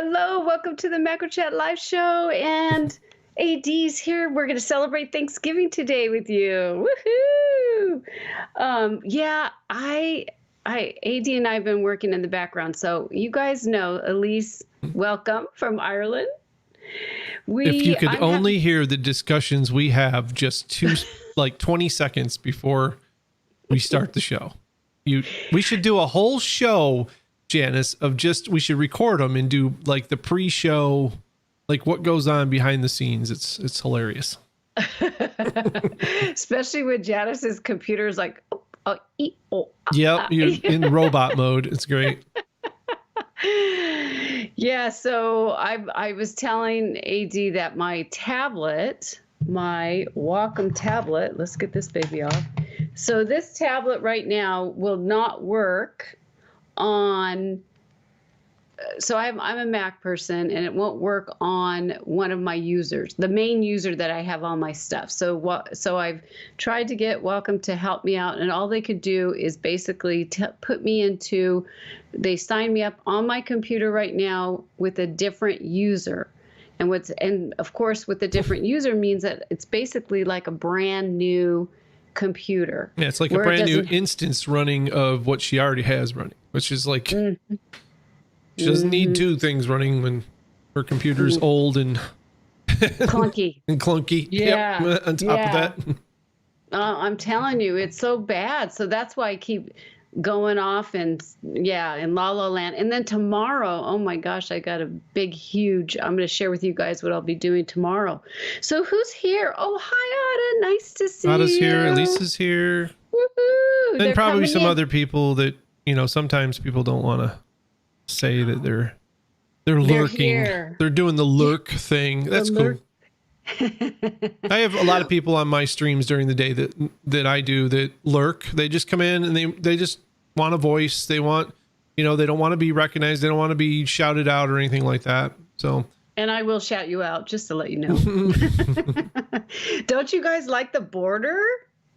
Hello, welcome to the Macro Chat live show. And AD's here. We're going to celebrate Thanksgiving today with you. Woohoo! Yeah, AD and I have been working in the background. So you guys know Elise, welcome from Ireland. If you could only hear the discussions we have just 20 seconds before we start the show. We should do a whole show, Janice, we should record them and do like the pre-show, like what goes on behind the scenes. It's hilarious. Especially with Janice's computer is like, Yep, you're in robot mode. It's great. Yeah, so I was telling AD that my tablet, my Wacom tablet, let's get this baby off. So this tablet right now will not work on, so I'm a Mac person and it won't work on one of my users, the main user that I have all my stuff. So I've tried to get Wacom to help me out, and all they could do is basically put me into, they signed me up on my computer right now with a different user. And of course with a different user means that it's basically like a brand new computer. Yeah, it's like a brand new instance running of what she already has running, which is like, she doesn't need two things running when her computer's old and clunky. Yeah. Yep, on top of that. I'm telling you, it's so bad. So that's why I keep going off in La La Land. And then tomorrow, oh my gosh, I got a big, huge, I'm going to share with you guys what I'll be doing tomorrow. So who's here? Oh, hi, Ada. Nice to see you. Ada's here. Lisa's here. Woohoo. And probably some other people that, sometimes people don't want to say that they're lurking. They're doing the lurk thing. That's cool. I have a lot of people on my streams during the day that I do that lurk. They just come in and they just want a voice. They want, they don't want to be recognized. They don't want to be shouted out or anything like that. So. And I will shout you out just to let you know. Don't you guys like the border?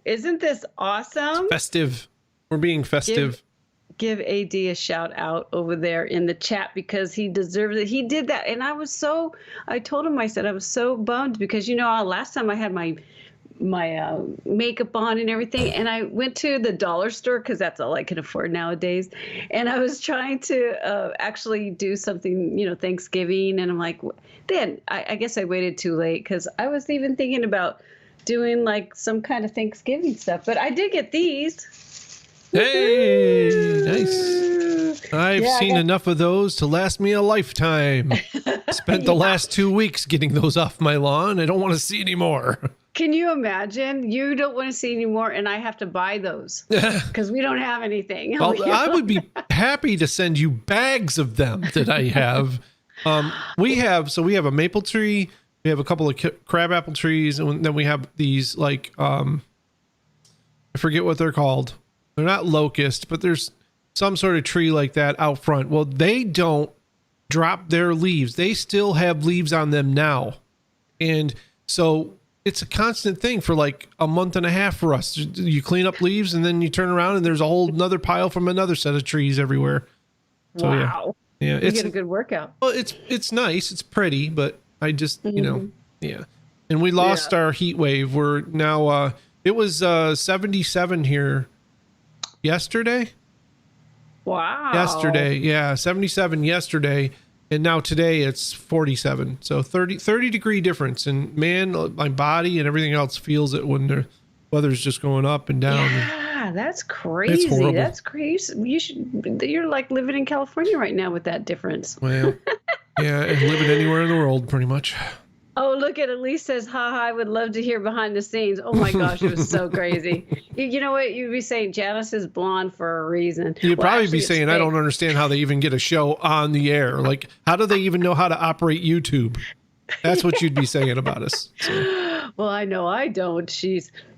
Isn't this awesome? It's festive. We're being festive. Give AD a shout out over there in the chat because he deserves it. He did that. And I told him, I said, I was so bummed because, last time I had my makeup on and everything. And I went to the dollar store because that's all I can afford nowadays. And I was trying to actually do something, Thanksgiving. And I'm like, then I guess I waited too late because I was even thinking about doing like some kind of Thanksgiving stuff. But I did get these. Hey, nice. I've seen enough of those to last me a lifetime. Spent the last 2 weeks getting those off my lawn. I don't want to see any more. Can you imagine? You don't want to see any more, and I have to buy those because we don't have anything. Well, I would be happy to send you bags of them that I have. We have a maple tree. We have a couple of crabapple trees, and then we have these like I forget what they're called. They're not locust, but there's some sort of tree like that out front. Well, they don't drop their leaves. They still have leaves on them now. And so it's a constant thing for like a month and a half for us. You clean up leaves and then you turn around and there's a whole another pile from another set of trees everywhere. So, wow. Yeah. You get a good workout. Well, it's nice. It's pretty, but I just, yeah. And we lost our heat wave. We're now, it was 77 here. Yesterday? Wow. Yesterday, 77 yesterday, and now today it's 47. So 30 degree difference, and man, my body and everything else feels it when the weather's just going up and down. Yeah, that's crazy. That's crazy. You're like living in California right now with that difference. Well, yeah, and living anywhere in the world pretty much. Oh, look at Elise says, haha, I would love to hear behind the scenes. Oh my gosh, it was so crazy. You know what? You'd be saying Janice is blonde for a reason. You'd probably be saying, I don't understand how they even get a show on the air. Like, how do they even know how to operate YouTube? That's what you'd be saying about us. So. Well, I know I don't.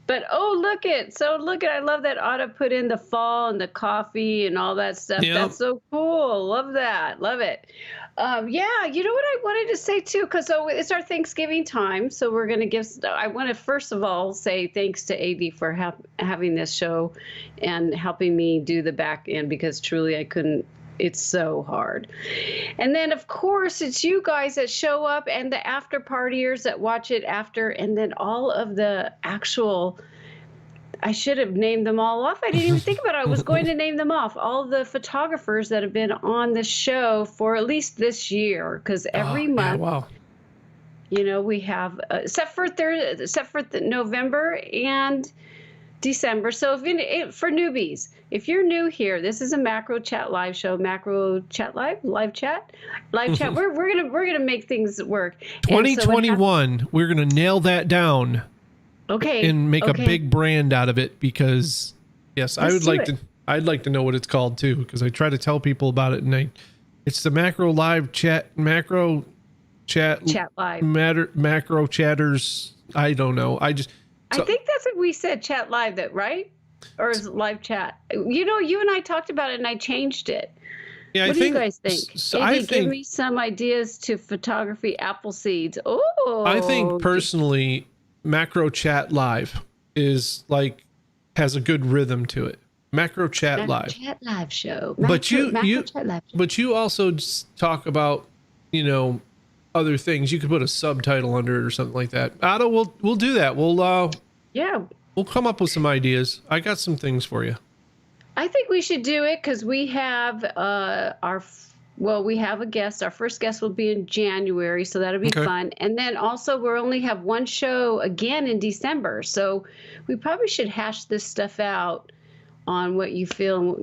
But look at, I love that Autumn put in the fall and the coffee and all that stuff. Yep. That's so cool. Love that. Love it. Yeah, you know what I wanted to say too, because it's our Thanksgiving time. So we're going to I want to first of all say thanks to AD for having this show and helping me do the back end, because truly I couldn't It's so hard. And then, of course, it's you guys that show up and the after partiers that watch it after, and then all of the actual, I should have named them all off. I didn't even think about it. I was going to name them off. All the photographers that have been on the show for at least this year, because every month, wow. We have, except for November and December. So for newbies, if you're new here, this is a Macro Chat live show. Macro Chat live chat. We're gonna make things work. 2021, we're gonna nail that down. Okay. And make a big brand out of it, because yes, I'd like to know what it's called too, because I try to tell people about it, and it's the Macro Chat live Macro Chatters. I don't know. I think that's what we said, chat live, that right? Or is it live chat? You and I talked about it and I changed it. Yeah, what do you guys think? I think, give me some ideas to photography apple seeds. Oh, I think personally, Macro Chat Live has a good rhythm to it. Macro Chat Live. Chat live show. But you also just talk about, other things. You could put a subtitle under it or something like that. Otto, we'll do that. We'll come up with some ideas. I got some things for you. I think we should do it because we have we have a guest. Our first guest will be in January, so that'll be fun. And then also we'll only have one show again in December. So we probably should hash this stuff out on what you feel,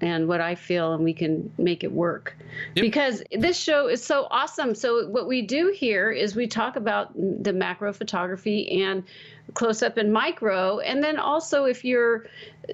and what I feel, and we can make it work. Yep. Because this show is so awesome. So what we do here is we talk about the macro photography and close up and micro. And then also if you're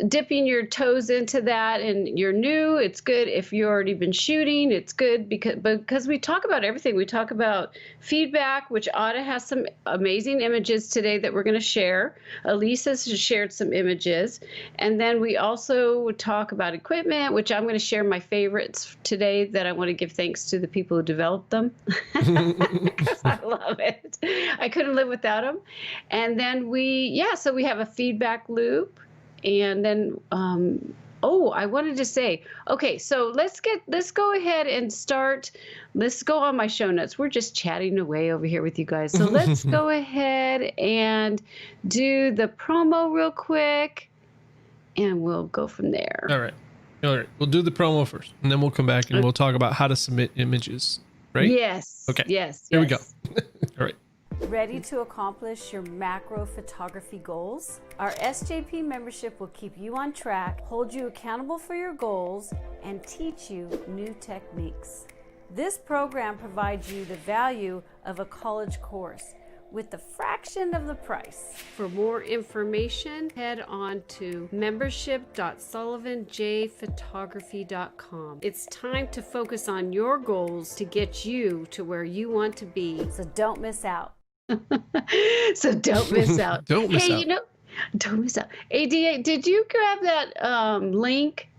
dipping your toes into that and you're new, it's good. If you've already been shooting, it's good because we talk about everything. We talk about feedback, which Ada has some amazing images today that we're going to share. Elise has shared some images. And then we also talk about equipment, which I'm going to share my favorites today that I want to give thanks to the people who developed them. Because I love it. I couldn't live without them. And then so we have a feedback loop. And then, I wanted to say, okay, so let's go ahead and start. Let's go on my show notes. We're just chatting away over here with you guys. So let's go ahead and do the promo real quick, and we'll go from there. All right. We'll do the promo first, and then we'll come back and we'll talk about how to submit images, right? Yes. Okay. Yes. Here we go. All right. Ready to accomplish your macro photography goals? Our SJP membership will keep you on track, hold you accountable for your goals, and teach you new techniques. This program provides you the value of a college course with a fraction of the price. For more information, head on to membership.sullivanjphotography.com. It's time to focus on your goals to get you to where you want to be. So don't miss out. So don't miss out. Don't miss out. Don't miss out. ADA, did you grab that link?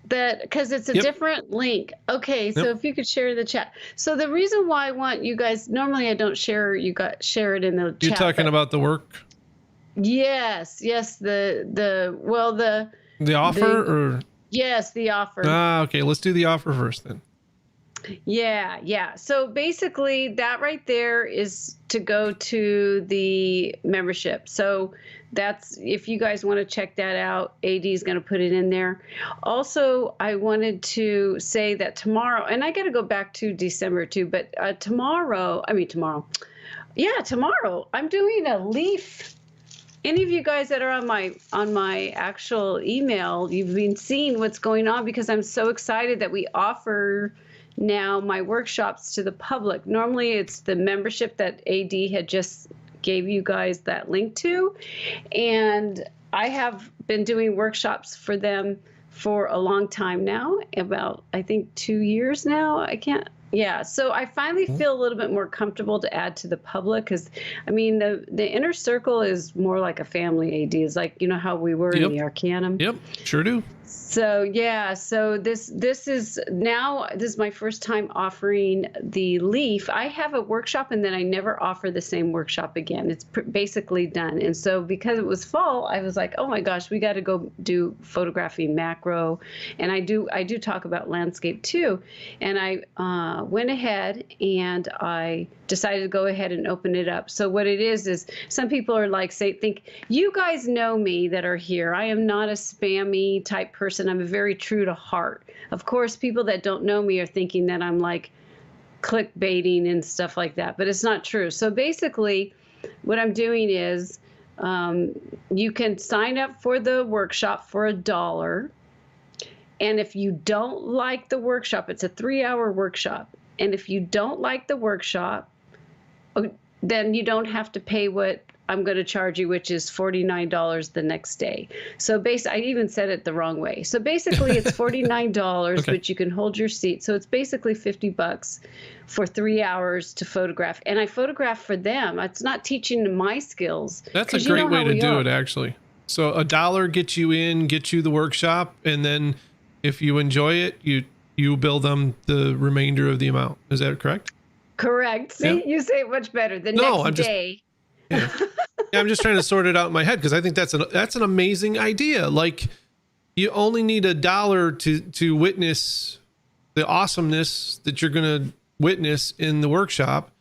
Because it's a different link. Okay, so if you could share the chat. So the reason why I want you guys, normally I don't share. Share it in the chat. You're talking about the work. Yes. The offer Yes, the offer. Okay. Let's do the offer first then. Yeah. So basically that right there is to go to the membership. So that's, if you guys want to check that out, AD is going to put it in there. Also, I wanted to say that tomorrow, and I got to go back to December too, but tomorrow, I'm doing a leaf. Any of you guys that are on my actual email, you've been seeing what's going on, because I'm so excited that we offer now my workshops to the public. Normally it's the membership that AD had just gave you guys that link to. And I have been doing workshops for them for a long time now, about, I think, 2 years now. Yeah, so I finally feel a little bit more comfortable to add to the public because, I mean, the inner circle is more like a family. AD is like, you know how we were in Yep. the Arcanum. Yep. Sure do. So yeah, so this is my first time offering the leaf. I have a workshop and then I never offer the same workshop again. It's basically done. And so because it was fall, I was like, oh my gosh, we got to go do photographing macro, and I do talk about landscape too. And I went ahead and I decided to go ahead and open it up. So what it is some people are like, think you guys know me that are here. I am not a spammy type person. I'm very true to heart. Of course, people that don't know me are thinking that I'm like clickbaiting and stuff like that, but it's not true. So basically what I'm doing is you can sign up for the workshop for $1. And if you don't like the workshop, it's a 3-hour workshop. And if you don't like the workshop, then you don't have to pay what I'm going to charge you, which is $49 the next day. So I even said it the wrong way. So basically it's $49, Okay. but you can hold your seat. So it's basically $50 for 3 hours to photograph. And I photograph for them. It's not teaching my skills. That's a great way to do it, actually. So $1 gets you in, gets you the workshop, and then if you enjoy it, you bill them the remainder of the amount. Is that correct? Correct. See, Yeah. You say it much better. The No, next day. Yeah. Yeah, I'm just trying to sort it out in my head because I think that's an amazing idea. Like, you only need $1 to witness the awesomeness that you're going to witness in the workshop,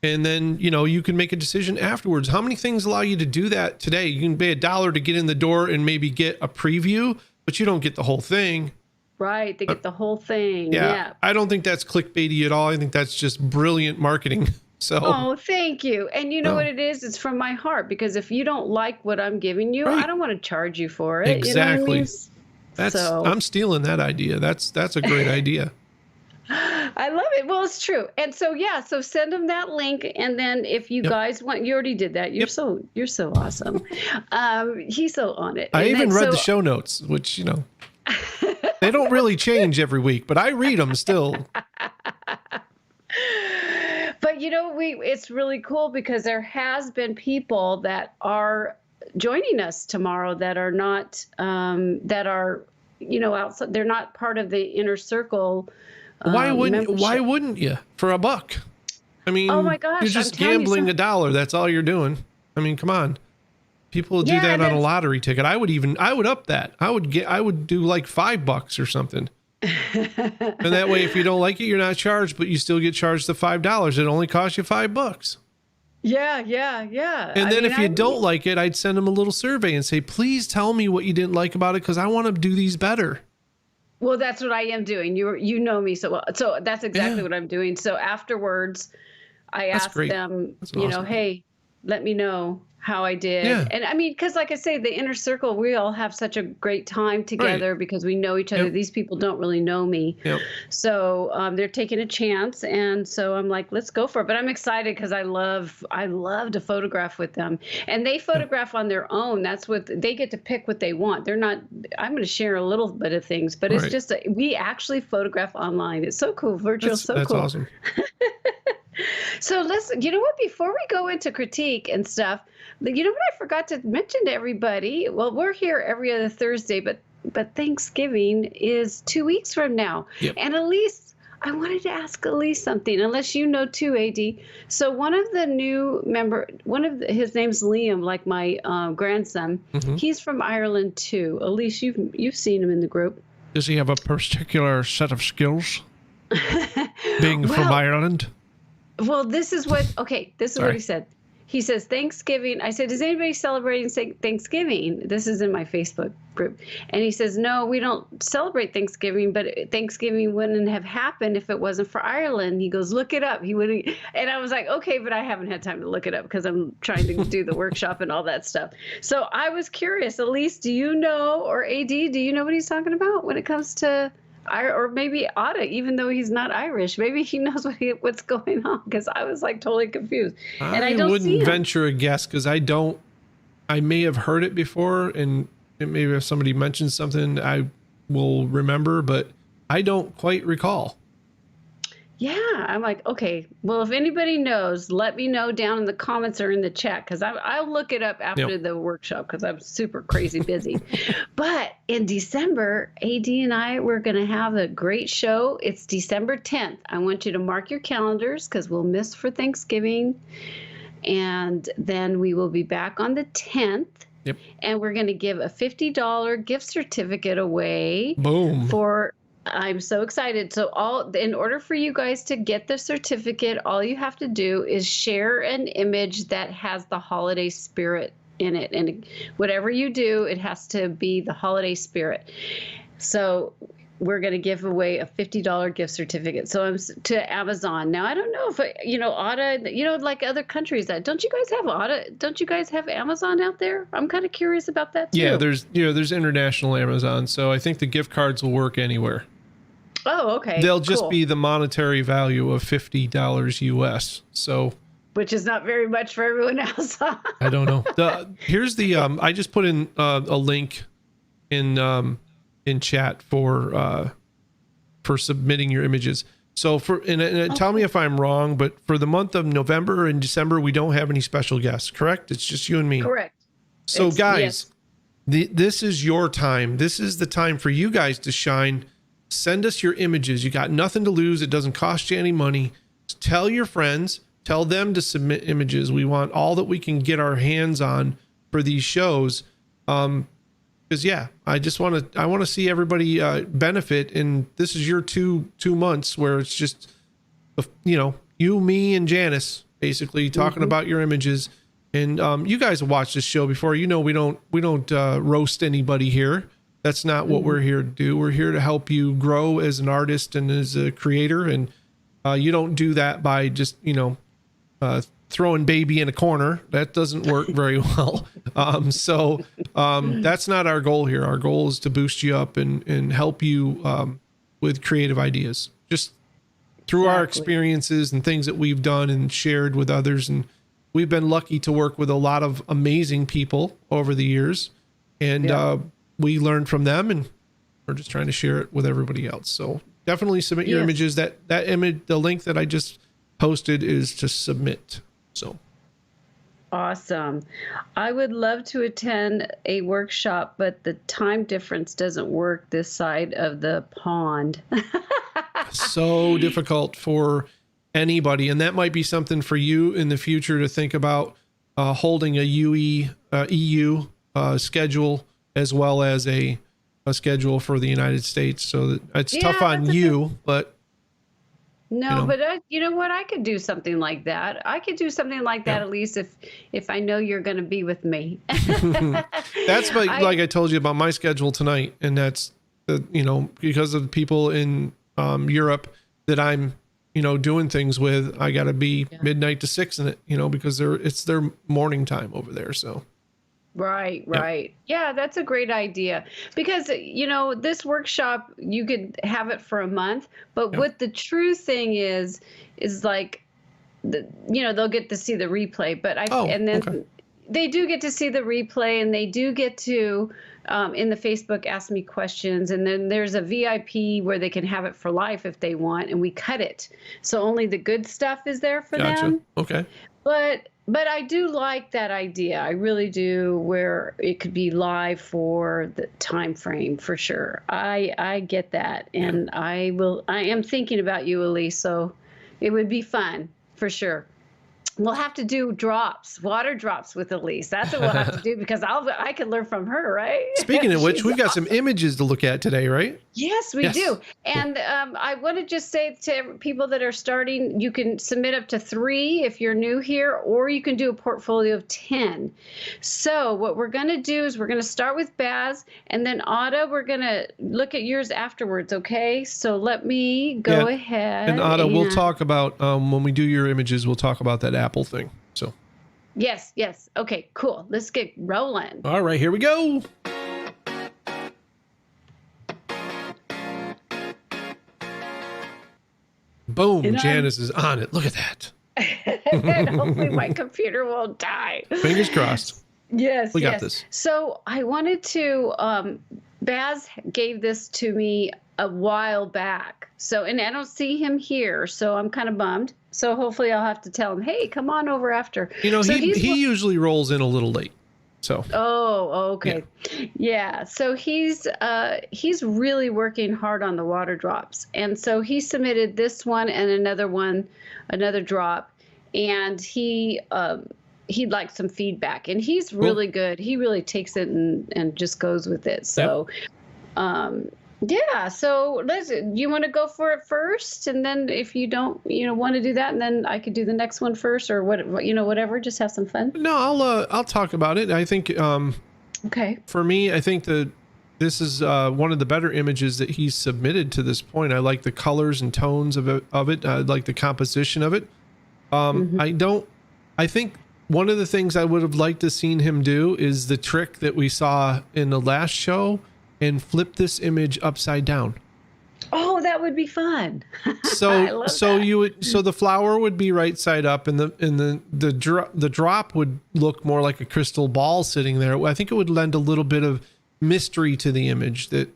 and then you can make a decision afterwards. How many things allow you to do that today? You can pay $1 to get in the door and maybe get a preview, but you don't get the whole thing. Right. They get the whole thing. Yeah. Yeah. I don't think that's clickbaity at all. I think that's just brilliant marketing. So. Oh, thank you. And you know No. what it is? It's from my heart, because if you don't like what I'm giving you, Right. I don't want to charge you for it. Exactly. You know what I mean? I'm stealing that idea. That's a great idea. I love it. Well, it's true. And so, yeah, so send them that link. And then if you guys want, you already did that. You're so awesome. He's so on it. I And even then- read so- the show notes, which, they don't really change every week, but I read them still. But it's really cool because there has been people that are joining us tomorrow that are not outside. They're not part of the inner circle. Why wouldn't membership. you for $1? I mean, Oh my gosh, you're just I'm telling you gambling something. $1. That's all you're doing. I mean, come on. People do Yeah, that on a that's- lottery ticket. I would up that. I would do like $5 or something. And that way, if you don't like it, you're not charged, but you still get charged the $5. It only costs you $5. Yeah. And then if you don't like it, I'd send them a little survey and say, please tell me what you didn't like about it, because I want to do these better. Well, that's what I am doing. You know me so well. So that's exactly Yeah. what I'm doing. So afterwards, I asked great. them, That's awesome. hey, let me know how I did. Yeah. And I mean, because like I say, the inner circle, we all have such a great time together because we know each other. Yep. These people don't really know me. Yep. So they're taking a chance. And so I'm like, let's go for it. But I'm excited because I love to photograph with them. And they photograph on their own. That's what they get to pick what they want. They're not, I'm going to share a little bit of things, but it's Right. just, we actually photograph online. It's so cool. Virtual, so That's cool. awesome. So listen, you know what? Before we go into critique and stuff, you know what I forgot to mention to everybody? Well, we're here every other Thursday, but Thanksgiving is 2 weeks from now. Yep. And Elise, I wanted to ask Elise something, unless you know too, AD. So one of the new his name's Liam, like my grandson. Mm-hmm. He's from Ireland too. Elise, you've seen him in the group. Does he have a particular set of skills? Being from Well, Ireland? Well, this is what Sorry. he said. He says, Thanksgiving. I said, is anybody celebrating Thanksgiving? This is in my Facebook group. And he says, no, we don't celebrate Thanksgiving, but Thanksgiving wouldn't have happened if it wasn't for Ireland. He goes, look it up. He wouldn't. And I was like, okay, but I haven't had time to look it up because I'm trying to do the workshop and all that stuff. So I was curious. Elise, do you know, or AD, do you know what he's talking about when it comes to, or maybe Otta, even though he's not Irish, maybe he knows what's going on, because I was like totally confused. And I don't see wouldn't him. venture a guess because I may have heard it before, and maybe if somebody mentions something, I will remember, but I don't quite recall. Yeah, I'm like, okay, well, if anybody knows, let me know down in the comments or in the chat, because I'll look it up after the workshop because I'm super crazy busy. But in December, AD and I, we're going to have a great show. It's December 10th. I want you to mark your calendars because we'll miss for Thanksgiving. And then we will be back on the 10th. Yep. And we're going to give a $50 gift certificate away. Boom. I'm so excited. So in order for you guys to get the certificate, all you have to do is share an image that has the holiday spirit in it. And whatever you do, it has to be the holiday spirit. So we're going to give away a $50 gift certificate. So I'm to Amazon. Now, I don't know if, Auto, like other countries, don't you guys have Auto? Don't you guys have Amazon out there? I'm kind of curious about that too. Yeah, there's international Amazon. So I think the gift cards will work anywhere. Oh, okay. They'll just be the monetary value of $50 US. So, which is not very much for everyone else. I don't know. Here's the I just put in a link in chat for submitting your images. So tell me if I'm wrong, but for the month of November and December, we don't have any special guests, correct? It's just you and me. Correct. So guys, this is your time. This is the time for you guys to shine. Send us your images. You got nothing to lose. It doesn't cost you any money. Just tell your friends, tell them to submit images. We want all that we can get our hands on for these shows. Because I want to see everybody benefit. And this is your two months where it's just, you, me, and Janice basically talking about your images. And you guys have watched this show before. We don't roast anybody here. That's not what we're here to do. We're here to help you grow as an artist and as a creator. And you don't do that by just, throwing baby in a corner. That doesn't work very well. That's not our goal here. Our goal is to boost you up and help you with creative ideas, just through our experiences and things that we've done and shared with others. And we've been lucky to work with a lot of amazing people over the years. And we learned from them, and we're just trying to share it with everybody else. So definitely submit your images. That image, the link that I just posted is to submit. So awesome. I would love to attend a workshop, but the time difference doesn't work this side of the pond. So difficult for anybody. And that might be something for you in the future to think about, holding a EU schedule as well as a schedule for the United States. So that it's tough on you, but but you know what? I could do something like that. I could do something like that at least if I know you're going to be with me. That's like I told you about my schedule tonight, and that's because of the people in Europe that I'm doing things with. I got to be midnight to 6 in it, because it's their morning time over there. So. Right. Yeah, that's a great idea because, this workshop, you could have it for a month, but what the true thing is like, they'll get to see the replay, but they do get to see the replay, and they do get to, in the Facebook, ask me questions. And then there's a VIP where they can have it for life if they want, and we cut it. So only the good stuff is there for them. Okay. But I do like that idea. I really do, where it could be live for the time frame for sure. I get that. And I am thinking about you, Elise, so it would be fun for sure. We'll have to do water drops with Elise. That's what we'll have to do because I can learn from her, right? Speaking of which, we've got some images to look at today, right? Yes, we do. And I want to just say to people that are starting, you can submit up to 3 if you're new here, or you can do a portfolio of 10. So what we're going to do is we're going to start with Baz, and then Ada, we're going to look at yours afterwards, okay? So let me go ahead. And Ada, we'll talk about, when we do your images, we'll talk about that Apple thing. So yes. Okay, cool. Let's get rolling. All right, here we go. Boom. And Janice is on it. Look at that. And hopefully my computer won't die. Fingers crossed. Yes. We got this. So I wanted to, Baz gave this to me a while back. So, and I don't see him here, so I'm kind of bummed. So hopefully I'll have to tell him, hey, come on over after. So he usually rolls in a little late. So. Oh, okay. Yeah. So he's really working hard on the water drops. And so he submitted this one and another drop, and he'd like some feedback, and he's really good. He really takes it and just goes with it. So, yeah. So you want to go for it first, and then if you don't, want to do that, and then I could do the next one first, or whatever. Just have some fun. No, I'll talk about it. I think. Okay. For me, I think that this is one of the better images that he's submitted to this point. I like the colors and tones of it. I like the composition of it. I think one of the things I would have liked to seen him do is the trick that we saw in the last show, and flip this image upside down. Oh, that would be fun. So the flower would be right side up, and the drop would look more like a crystal ball sitting there. I think it would lend a little bit of mystery to the image that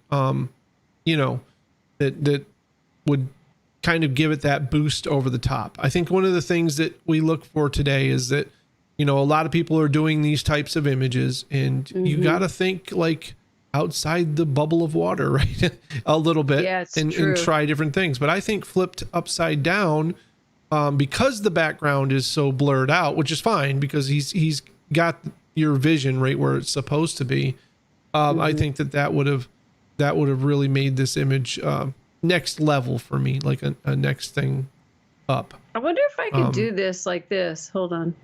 that would kind of give it that boost over the top. I think one of the things that we look for today is that a lot of people are doing these types of images, and you got to think like outside the bubble of water, right? A little bit, and try different things. But I think flipped upside down, because the background is so blurred out, which is fine because he's got your vision right where it's supposed to be. I think that would have really made this image next level for me, like a next thing up. I wonder if I could do this like this. Hold on.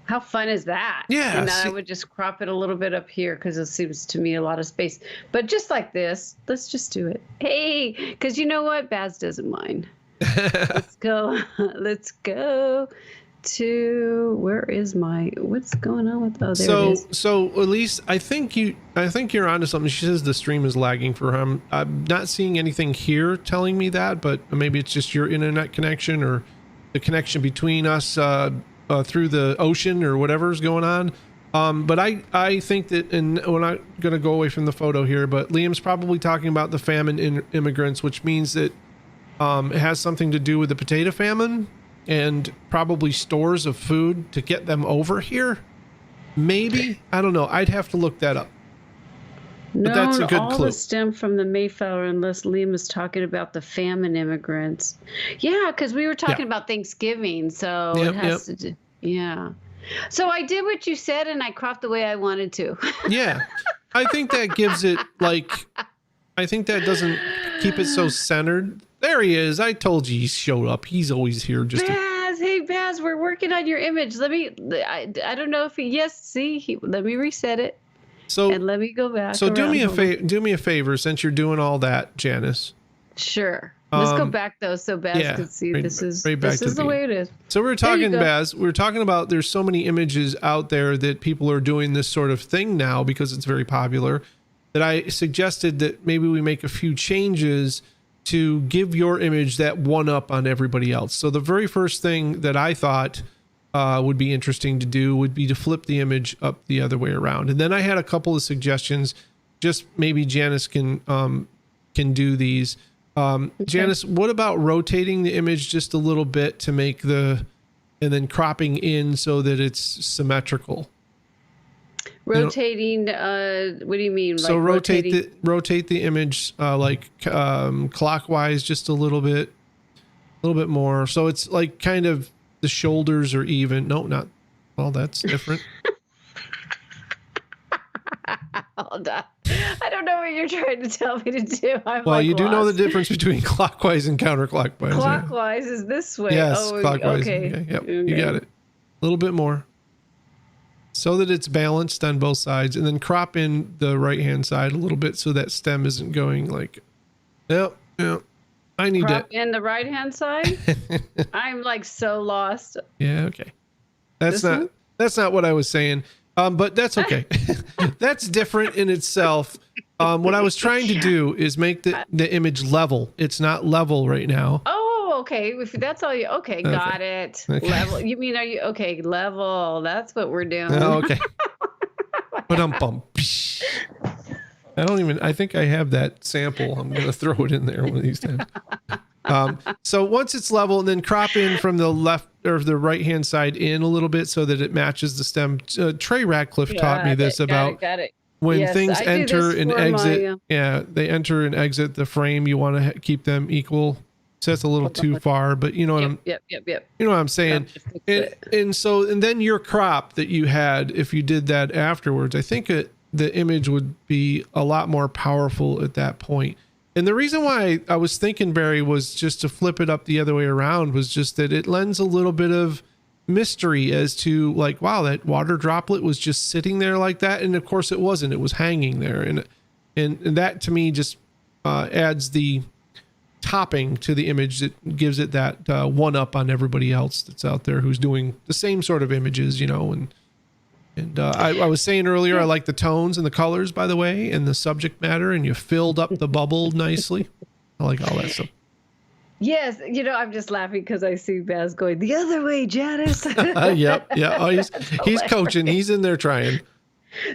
How fun is that? Yeah. And then I would just crop it a little bit up here because it seems to me a lot of space. But just like this, let's just do it. Hey, because you know what? Baz doesn't mind. Let's go. Let's go to what's going on with it is. So Elise, I think you're onto something. She says the stream is lagging for him. I'm not seeing anything here telling me that, but maybe it's just your internet connection or the connection between us through the ocean or whatever's going on. But I think that, and we're not going to go away from the photo here, but Liam's probably talking about the famine immigrants, which means that it has something to do with the potato famine and probably stores of food to get them over here. Maybe. I don't know. I'd have to look that up. But that's a good all clue. The stem from the Mayflower, unless Liam is talking about the famine immigrants. Yeah, because we were talking about Thanksgiving, so it has to do. Yeah. So I did what you said, and I cropped the way I wanted to. Yeah. I think that gives it I think that doesn't keep it so centered. There he is. I told you he showed up. He's always here. Hey Baz, we're working on your image. I don't know if let me reset it. And let me go back. So do me a favor, since you're doing all that, Janice. Sure. Let's go back though, so Baz can see this is the way it is. So we're talking, Baz. We're talking about there's so many images out there that people are doing this sort of thing now because it's very popular. That I suggested that maybe we make a few changes to give your image that one up on everybody else. So the very first thing that I thought would be interesting to do would be to flip the image up the other way around. And then I had a couple of suggestions. Just maybe Janice can do these. Okay. Janice, what about rotating the image just a little bit to make and then cropping in so that it's symmetrical? Rotating, what do you mean? So like rotate the image clockwise just a little bit more. So it's like kind of the shoulders are even. No, not. Well, that's different. Hold on. I don't know what you're trying to tell me to do. You do know the difference between clockwise and counterclockwise. Clockwise is this way. Yes, clockwise. Okay. Yep, okay. You got it. A little bit more. So that it's balanced on both sides, and then crop in the right-hand side a little bit so that stem isn't going like, no. I need crop in the right-hand side. I'm like so lost. Yeah. Okay. That's not what I was saying. But that's okay. That's different in itself. What I was trying to do is make the image level. It's not level right now. Oh, okay. If that's all you. Okay, got it. Okay. Level. You mean level? That's what we're doing. Oh, okay. But I think I have that sample. I'm going to throw it in there one of these times. So once it's level, and then crop in from the left or the right hand side in a little bit so that it matches the stem. Trey Ratcliffe taught me this about got it. when Yes, things I do enter this and for exit. my, They enter and exit the frame. You want to keep them equal. So that's a little too far, but you know what Yep. you know what I'm saying. And then your crop that you had, if you did that afterwards, I think the image would be a lot more powerful at that point. And the reason why I was thinking, Barry, was just to flip it up the other way around, was just that it lends a little bit of mystery as to like, wow, that water droplet was just sitting there like that. And of course it wasn't, it was hanging there. And that to me just adds the topping to the image that gives it that one up on everybody else that's out there who's doing the same sort of images, you know. And I was saying earlier, I like the tones and the colors, by the way, and the subject matter, and you filled up the bubble nicely. I like all that stuff. Yes, I'm just laughing because I see Baz going the other way, Janice. Yep. Oh, he's coaching. He's in there trying.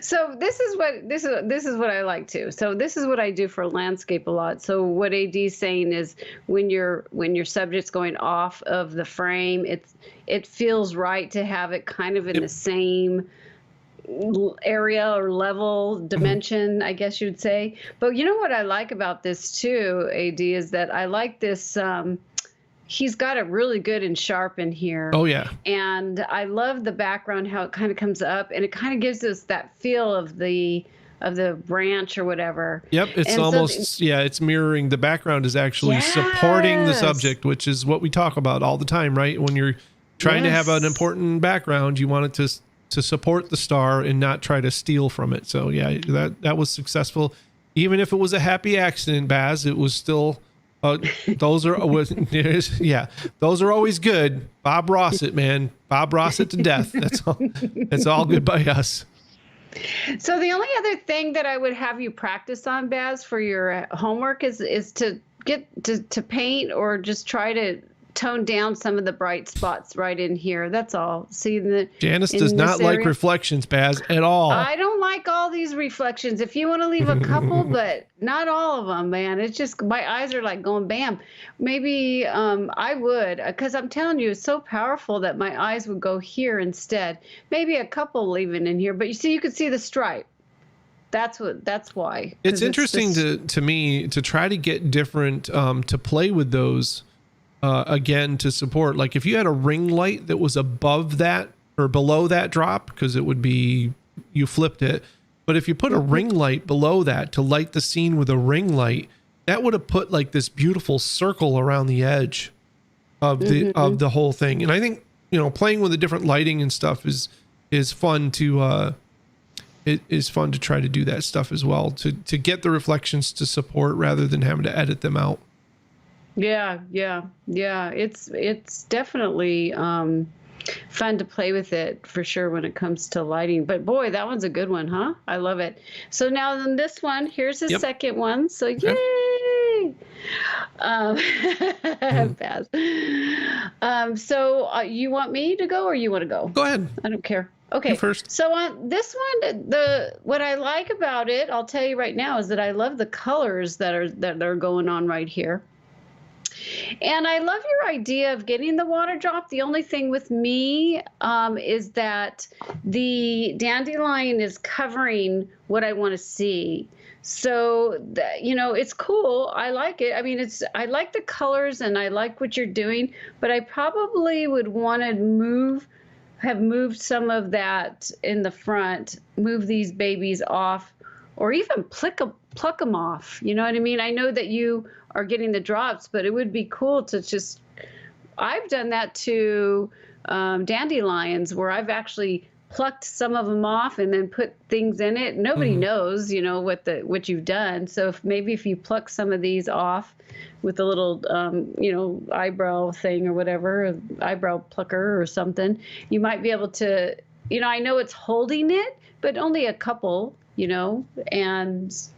So this is what I like too. So this is what I do for landscape a lot. So what AD's saying is when your subject's going off of the frame, it feels right to have it kind of in the same area or level dimension, I guess you'd say. But you know what I like about this too, AD, is that I like this he's got it really good and sharp in here. Oh yeah. And I love the background, how it kind of comes up, and it kind of gives us that feel of the branch or whatever. Yep, it's and almost it's mirroring. The background is actually supporting the subject, which is what we talk about all the time, right? When you're trying to have an important background, you want it to support the star and not try to steal from it. So yeah, that was successful. Even if it was a happy accident, Baz, it was still those are always good. Bob Ross it, man. Bob Ross it to death. That's all good by us. So the only other thing that I would have you practice on, Baz, for your homework is to get to paint or just try to tone down some of the bright spots right in here. That's all. See, Janice does not like reflections, Baz, at all. I don't like all these reflections. If you want to leave a couple, but not all of them, man. It's just my eyes are like going bam. Maybe I would, because I'm telling you, it's so powerful that my eyes would go here instead. Maybe a couple leaving in here, but you see, you could see the stripe. That's why. It's interesting to me to try to get different to play with those. Again, to support, like if you had a ring light that was above that or below that drop, because it would be, you flipped it. But if you put a ring light below that to light the scene with a ring light, that would have put like this beautiful circle around the edge of the whole thing. And I think, playing with the different lighting and stuff is fun to, it is fun to try to do that stuff as well, to get the reflections to support rather than having to edit them out. Yeah. It's definitely fun to play with it for sure when it comes to lighting. But boy, that one's a good one, huh? I love it. So now then this one, here's the second one. So yay! Baz. So you want me to go or you want to go? Go ahead. I don't care. Okay. You first. So on this one, what I like about it, I'll tell you right now, is that I love the colors that are going on right here. And I love your idea of getting the water drop. The only thing with me is that the dandelion is covering what I want to see. So, it's cool. I like it. I mean, I like the colors and I like what you're doing, but I probably would want to have moved some of that in the front, move these babies off, or even pluck them off. You know what I mean? I know that you are getting the drops, but it would be cool to just, I've done that to dandelions where I've actually plucked some of them off and then put things in it. Nobody knows, what you've done. So if you pluck some of these off with a little, eyebrow thing or whatever, eyebrow plucker or something, you might be able to, I know it's holding it, but only a couple, and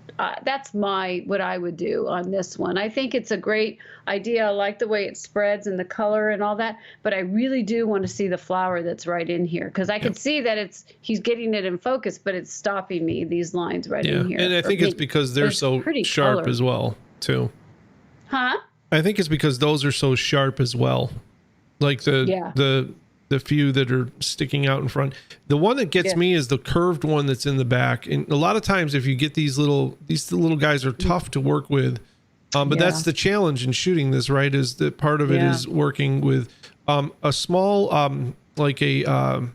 that's what I would do on this one. I think it's a great idea. I like the way it spreads and the color and all that, but I really do want to see the flower that's right in here, because I can see that he's getting it in focus, but it's stopping me, these lines right in here. And I think it's because they're so sharp as well, too. Huh? I think it's because those are so sharp as well. Like the few that are sticking out in front. The one that gets me is the curved one that's in the back. And a lot of times if you get these little guys are tough to work with. But that's the challenge in shooting this, right? Is that part of it is working with a small like a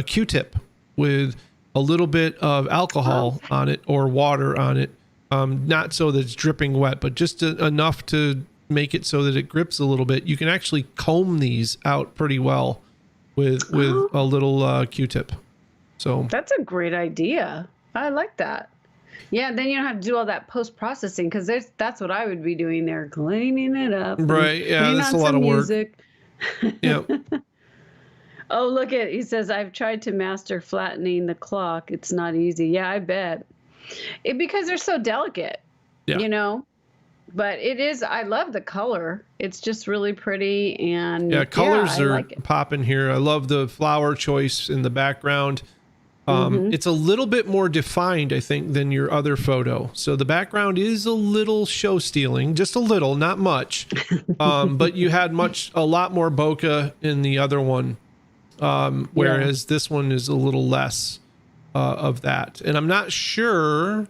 Q-tip with a little bit of alcohol on it or water on it. Not so that it's dripping wet, but just enough to make it so that it grips a little bit. You can actually comb these out pretty well with a little Q-tip. So that's a great idea. I like that. Yeah, then you don't have to do all that post-processing, because that's what I would be doing there, cleaning it up. Right, yeah, that's a lot of work. Yeah. Oh, look he says, I've tried to master flattening the clock. It's not easy. Yeah, I bet. Because they're so delicate, you know? But it is, I love the color. It's just really pretty. And colors are popping here. I love the flower choice in the background. It's a little bit more defined, I think, than your other photo. So the background is a little show stealing, just a little, not much. But you had a lot more bokeh in the other one. Whereas this one is a little less of that. And I'm not sure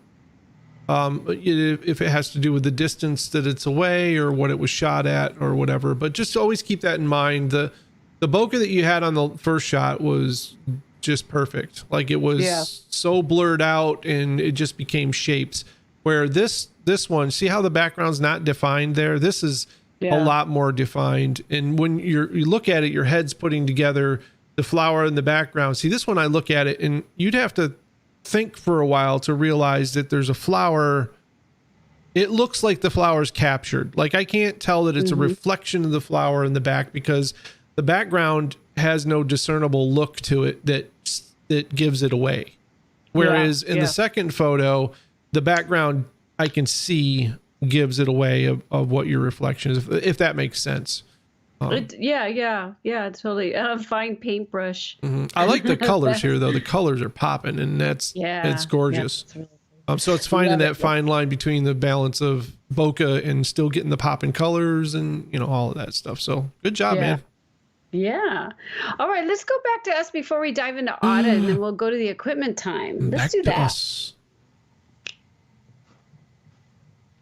if it has to do with the distance that it's away or what it was shot at or whatever, but just always keep that in mind. The bokeh that you had on the first shot was just perfect. Like, it was so blurred out and it just became shapes, where this one, see how the background's not defined there? This is a lot more defined. And when you look at it, your head's putting together the flower in the background. See, this one, I look at it and you'd have to think for a while to realize that there's a flower. It looks like the flower's captured. Like, I can't tell that it's a reflection of the flower in the back, because the background has no discernible look to it that gives it away. Whereas in the second photo, the background I can see gives it away of what your reflection is, if that makes sense. Totally. Fine paintbrush. I like the colors here, though. The colors are popping, and it's gorgeous. Yeah, really so it's finding that fine line between the balance of bokeh and still getting the popping colors and all of that stuff. So good job, man. Yeah. All right, let's go back to us before we dive into audit, and then we'll go to the equipment time. Let's do that. Us.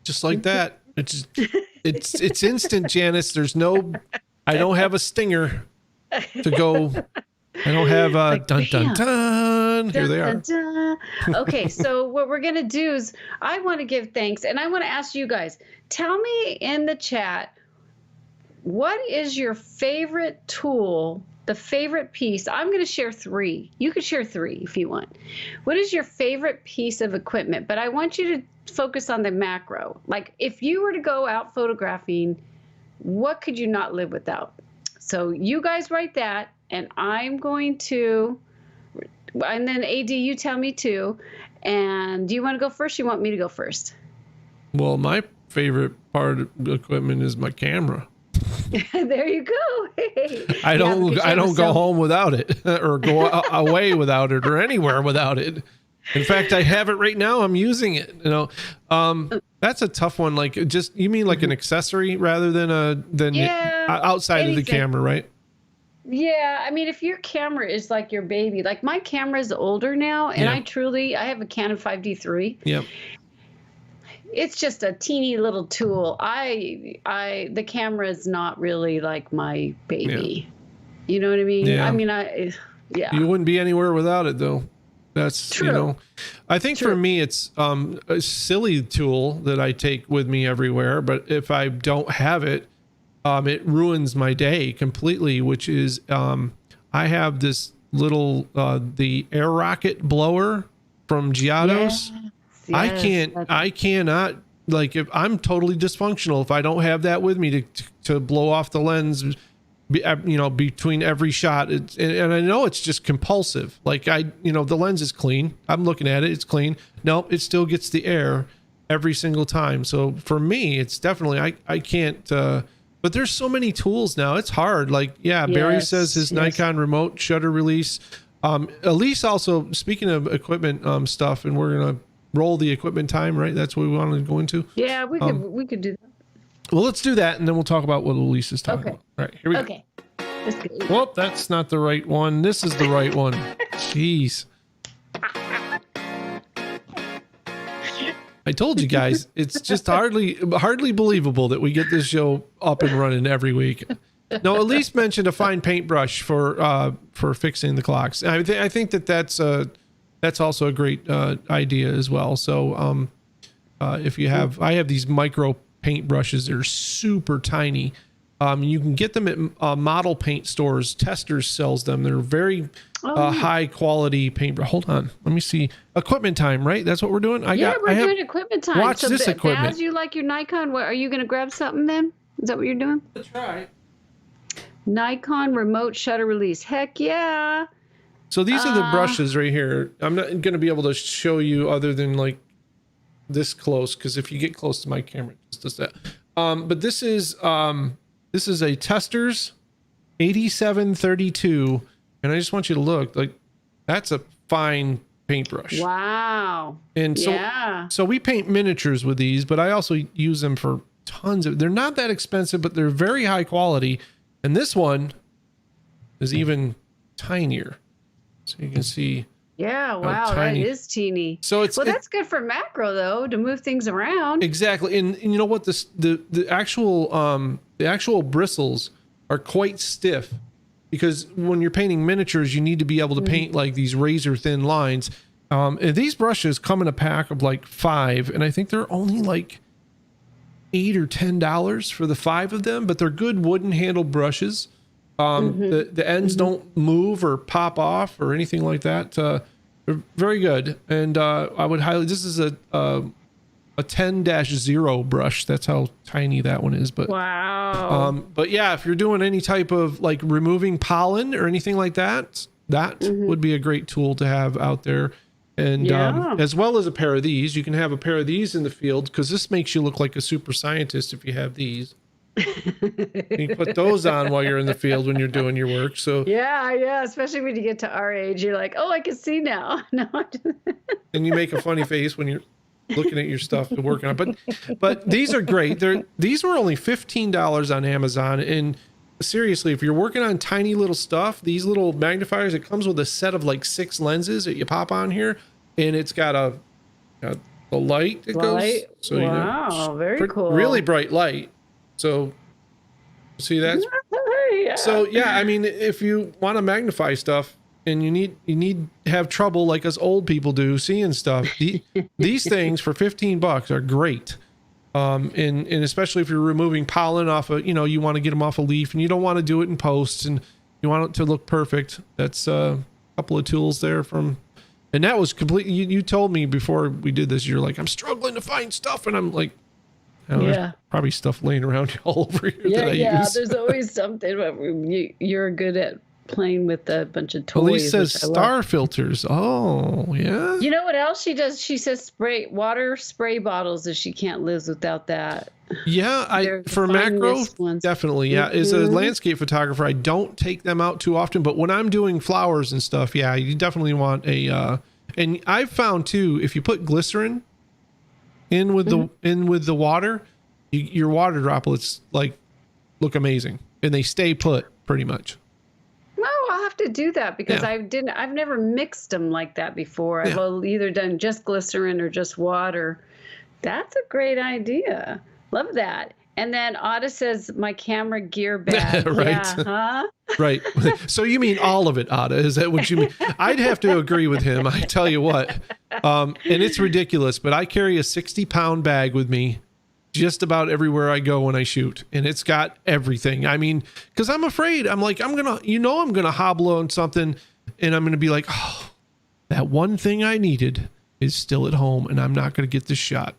Just like that. It's instant, Janice. I don't have a stinger to go. I don't have a dun dun dun. Here they are. Okay, so what we're gonna do is, I want to give thanks, and I want to ask you guys. Tell me in the chat, what is your favorite tool? The favorite piece? I'm going to share 3. You could share 3 if you want. What is your favorite piece of equipment? But I want you to focus on the macro. Like, if you were to go out photographing, what could you not live without? So you guys write that, and I'm going to, and then AD, you tell me too. And do you want to go first? Or you want me to go first? Well, my favorite part of the equipment is my camera. There you go. Hey. I don't go home without it, or go away without it, or anywhere without it. In fact, I have it right now. I'm using it. That's a tough one. Like, you mean like an accessory rather than outside anything. Of the camera, right? Yeah, I mean, if your camera is like your baby, like my camera is older now, and I have a Canon 5D3. Yep. It's just a teeny little tool. The camera is not really like my baby. Yeah. You know what I mean? Yeah. I mean, You wouldn't be anywhere without it, though. That's true. I think for me, it's a silly tool that I take with me everywhere. But if I don't have it, it ruins my day completely. Which is, I have this little the air rocket blower from Giotto's. Yeah. Yes, I cannot, like, if I'm totally dysfunctional if I don't have that with me to blow off the lens, between every shot. And I know it's just compulsive. Like, the lens is clean. I'm looking at it. It's clean. Nope. It still gets the air. every single time. So for me, it's definitely, I can't, but there's so many tools now. It's hard. Like, yeah, Barry says his Nikon remote shutter release. Elise also, speaking of equipment stuff, and we're going to roll the equipment time, right? That's what we wanted to go into. Yeah, we could do that. Well, let's do that, and then we'll talk about what Elise is talking about. All right, here we go. Okay. Let's go. Well, that's not the right one. This is the right one. Jeez. I told you guys, it's just hardly believable that we get this show up and running every week. No, Elise mentioned a fine paintbrush for fixing the clocks. I think that's also a great idea as well. So if you have, I have these micro paintbrushes that are super tiny. You can get them at model paint stores. Testers sells them. They're very high quality paintbrush. Hold on, let me see. Equipment time, right? That's what we're doing. We're doing equipment time. Watch this equipment. As you like your Nikon, are you going to grab something then? Is that what you're doing? That's right. Nikon remote shutter release. Heck yeah. So these are the brushes right here. I'm not going to be able to show you other than like this close, because if you get close to my camera, it just does that. But this is a Testers 8732, and I just want you to look, like, that's a fine paintbrush. Wow. And so we paint miniatures with these, but I also use them for tons of, they're not that expensive, but they're very high quality. And this one is even tinier. So you can see. Yeah, wow, that is teeny. So that's good for macro though, to move things around. Exactly. And you know what, the actual bristles are quite stiff, because when you're painting miniatures, you need to be able to paint like these razor thin lines. And these brushes come in a pack of like 5, and I think they're only like $8 or $10 for the 5 of them, but they're good wooden handled brushes. The ends don't move or pop off or anything like that. They're very good. And I would this is a 10-0 brush. That's how tiny that one is. But wow. But yeah, if you're doing any type of like removing pollen or anything like that, that would be a great tool to have out there. And as well as a pair of these, you can have a pair of these in the field, because this makes you look like a super scientist if you have these. You put those on while you're in the field when you're doing your work. So yeah, especially when you get to our age, you're like, oh, I can see now. No, and you make a funny face when you're looking at your stuff to work on it. But these are great. These were only $15 on Amazon. And seriously, if you're working on tiny little stuff, these little magnifiers, it comes with a set of like 6 lenses that you pop on here, and it's got a light that goes. So wow, very cool. Really bright light. So see that? Yeah. So yeah, I mean, if you want to magnify stuff and you need to have trouble like us old people do seeing stuff, these things for $15 are great. And especially if you're removing pollen off of, you want to get them off a leaf and you don't want to do it in post and you want it to look perfect. That's a couple of tools there and that was completely, you told me before we did this, you're like, I'm struggling to find stuff. And I'm like, there's probably stuff laying around all over here that I use. There's always something, but you're good at playing with a bunch of toys. Elise says star filters. Oh, yeah. You know what else she does? She says water spray bottles, as she can't live without that. Yeah, for macro, definitely. Yeah, as a landscape photographer, I don't take them out too often, but when I'm doing flowers and stuff, yeah, you definitely want a. And I've found too, if you put glycerin in with the water, your water droplets like look amazing, and they stay put pretty much. Well, I'll have to do that, because I've never mixed them like that before. I've either done just glycerin or just water. That's a great idea. Love that. And then Otta says, my camera gear bag. Right. Yeah, huh? Right. So you mean all of it, Otta? Is that what you mean? I'd have to agree with him. I tell you what. And it's ridiculous, but I carry a 60-pound bag with me just about everywhere I go when I shoot. And it's got everything. I mean, because I'm afraid. I'm like, I'm going to hobble on something, and I'm going to be like, oh, that one thing I needed is still at home, and I'm not going to get this shot.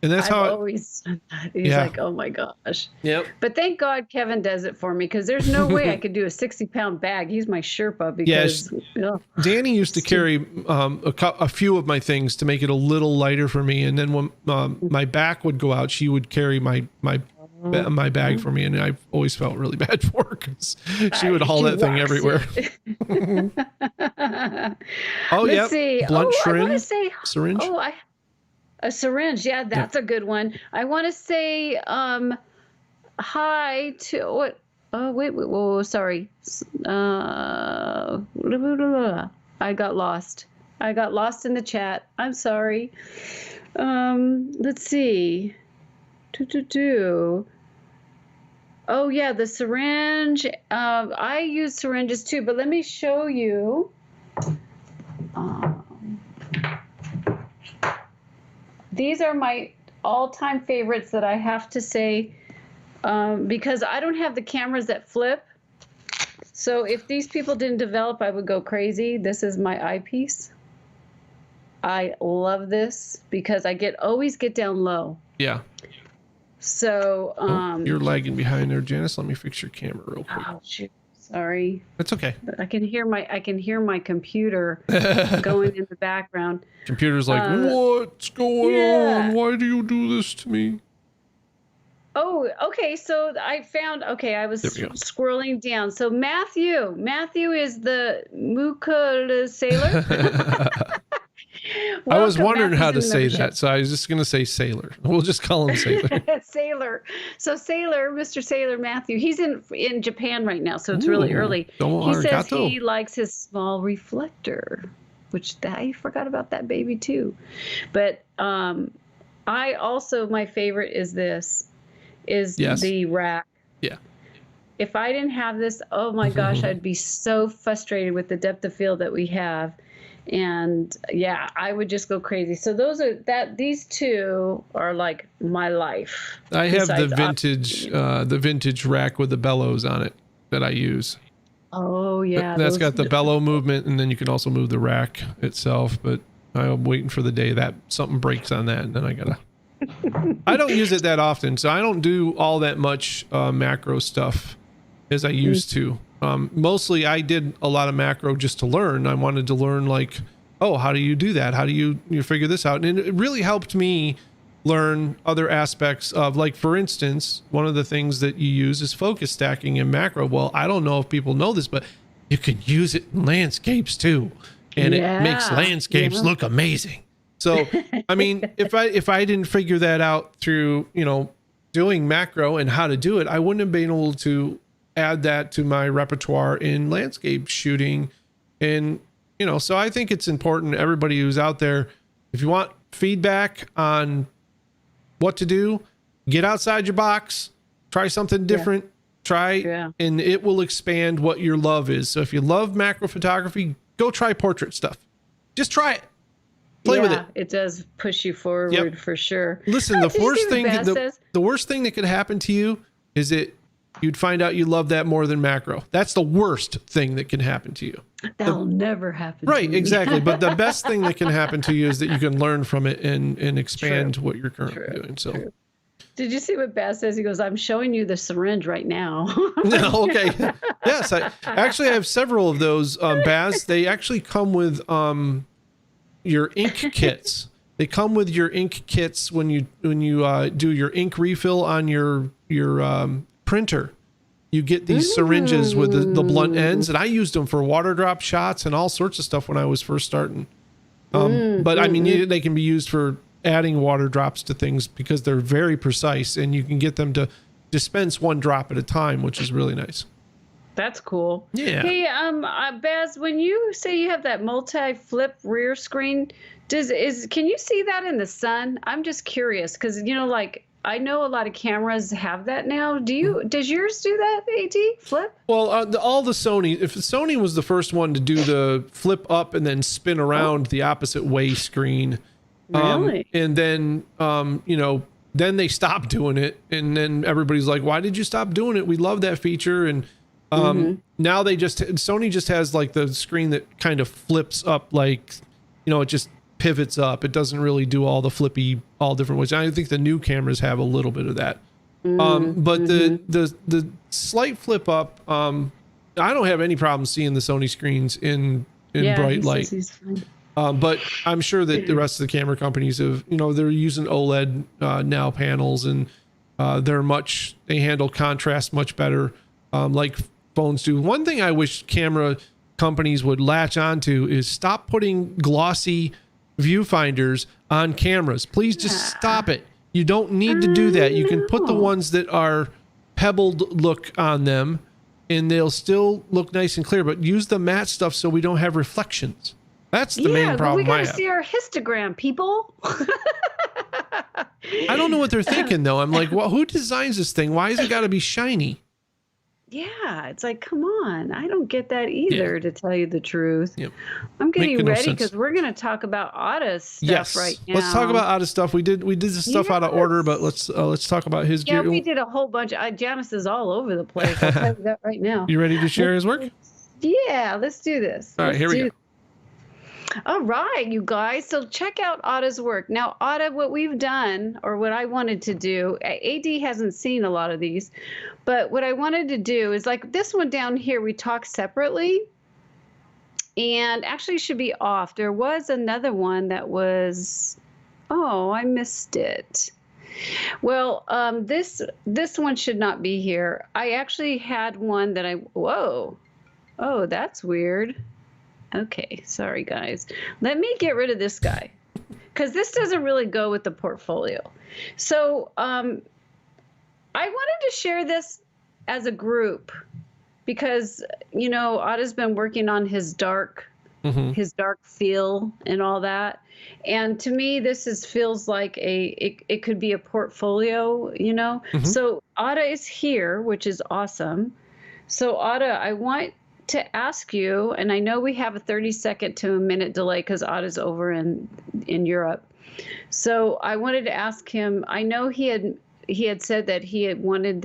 And that's I've how always done that. He's Yeah. like, oh my gosh. Yep. But thank God Kevin does it for me because there's no way I could do a 60-pound bag. He's my Sherpa because Danny used to carry a few of my things to make it a little lighter for me, and then when my back would go out, she would carry my bag for me, and I've always felt really bad for her because she would haul that thing everywhere. Oh yeah, Let's see. blunt I want to say syringe. A syringe. Yeah, that's a good one. I want to say hi to what? Oh wait, whoa, sorry. I got lost. I got lost in the chat. I'm sorry. Let's see. Oh yeah, the syringe. I use syringes too, but let me show you. These are my all-time favorites that I have to say because I don't have the cameras that flip. So if these people didn't develop, I would go crazy. This is my eyepiece. I love this because I always get down low. Yeah. So you're lagging behind there, Janice. Let me fix your camera real quick. Oh shoot. Sorry. That's okay. I can hear my computer going in the background. Computer's like, what's going on? Why do you do this to me? Oh, okay. So I found, I was scrolling down. So Matthew is the Muka sailor. I was wondering how to say that, so I was just going to say sailor. We'll just call him sailor. Sailor. So Sailor, Mr. Sailor Matthew, he's in Japan right now, so it's really early. He says he likes his small reflector, which I forgot about that baby too. But I also, my favorite is this, the rack. Yeah. If I didn't have this, oh my gosh, I'd be so frustrated with the depth of field that we have. And yeah, I would just go crazy. So these two are like my life. I have the vintage rack with the bellows on it that I use. Oh yeah. That's got the bellow movement, and then you can also move the rack itself, but I'm waiting for the day that something breaks on that, and then I don't use it that often, so I don't do all that much macro stuff as I used to. Mostly I did a lot of macro just to learn. I wanted to learn like, oh, how do you do that? How do you figure this out? And it really helped me learn other aspects of, like, for instance, one of the things that you use is focus stacking in macro. Well, I don't know if people know this, but you can use it in landscapes too. And it makes landscapes look amazing. So, I mean, if I didn't figure that out through, doing macro and how to do it, I wouldn't have been able to add that to my repertoire in landscape shooting. And so I think it's important, everybody who's out there, if you want feedback on what to do, get outside your box, try something different, and it will expand what your love is. So if you love macro photography, go try portrait stuff. Just try it. Play with it. It does push you forward for sure. Listen, the worst thing that could happen to you is that you'd find out you love that more than macro. That's the worst thing that can happen to you. That'll never happen. Right, to me. exactly. But the best thing that can happen to you is that you can learn from it and expand what you're currently doing. So, did you see what Baz says? He goes, "I'm showing you the syringe right now." No, okay. Yes, I have several of those, Baz. They actually come with your ink kits. They come with your ink kits when you do your ink refill on your printer. You get these syringes with the blunt ends, and I used them for water drop shots and all sorts of stuff when I was first starting. But I mean, they can be used for adding water drops to things because they're very precise, and you can get them to dispense one drop at a time, which is really nice. That's cool. Yeah. Hey, Baz, when you say you have that multi-flip rear screen, can you see that in the sun? I'm just curious because I know a lot of cameras have that now. Does yours do that, AD? Flip? Well, all the Sony, if Sony was the first one to do the flip up and then spin around the opposite way screen. Really? And then, then they stopped doing it. And then everybody's like, why did you stop doing it? We love that feature. And now Sony just has like the screen that kind of flips up, like, it just pivots up. It doesn't really do all the flippy, all different ways. I think the new cameras have a little bit of that. But the slight flip up, I don't have any problem seeing the Sony screens in bright light. He's fine. But I'm sure that the rest of the camera companies have, they're using OLED now panels, and they handle contrast much better, like phones do. One thing I wish camera companies would latch onto is stop putting glossy viewfinders on cameras. Please just stop it. You don't need to do that. You can put the ones that are pebbled look on them, and they'll still look nice and clear, but use the matte stuff so we don't have reflections. That's the main problem. Yeah, we gotta see our histogram, people. I don't know what they're thinking, though. I'm like, well, who designs this thing? Why has it got to be shiny? Yeah, it's like, come on. I don't get that either, to tell you the truth. Yep. I'm getting ready because we're going to talk about Otta's stuff right now. Let's talk about Otta's stuff. We did this stuff out of order, but let's talk about his gear. Yeah, we did a whole bunch. Janice is all over the place. I'll tell you that right now. You ready to share his work? Yeah, let's do this. All right, here we go. All right, you guys. So check out Otta's work. Now, Otta, what we've done, or what I wanted to do, AD hasn't seen a lot of these, but what I wanted to do is like this one down here, we talk separately, and actually should be off. There was another one that was, oh, I missed it. Well, this one should not be here. I actually had one that oh, that's weird. Okay, sorry guys. Let me get rid of this guy because this doesn't really go with the portfolio. So I wanted to share this as a group because, Otta's been working on his dark feel and all that. And to me, this feels like it could be a portfolio, So Otta is here, which is awesome. So Otta, I want to ask you, and I know we have a 30-second to a minute delay because Otta's over in Europe. So I wanted to ask him, I know he had said that he had wanted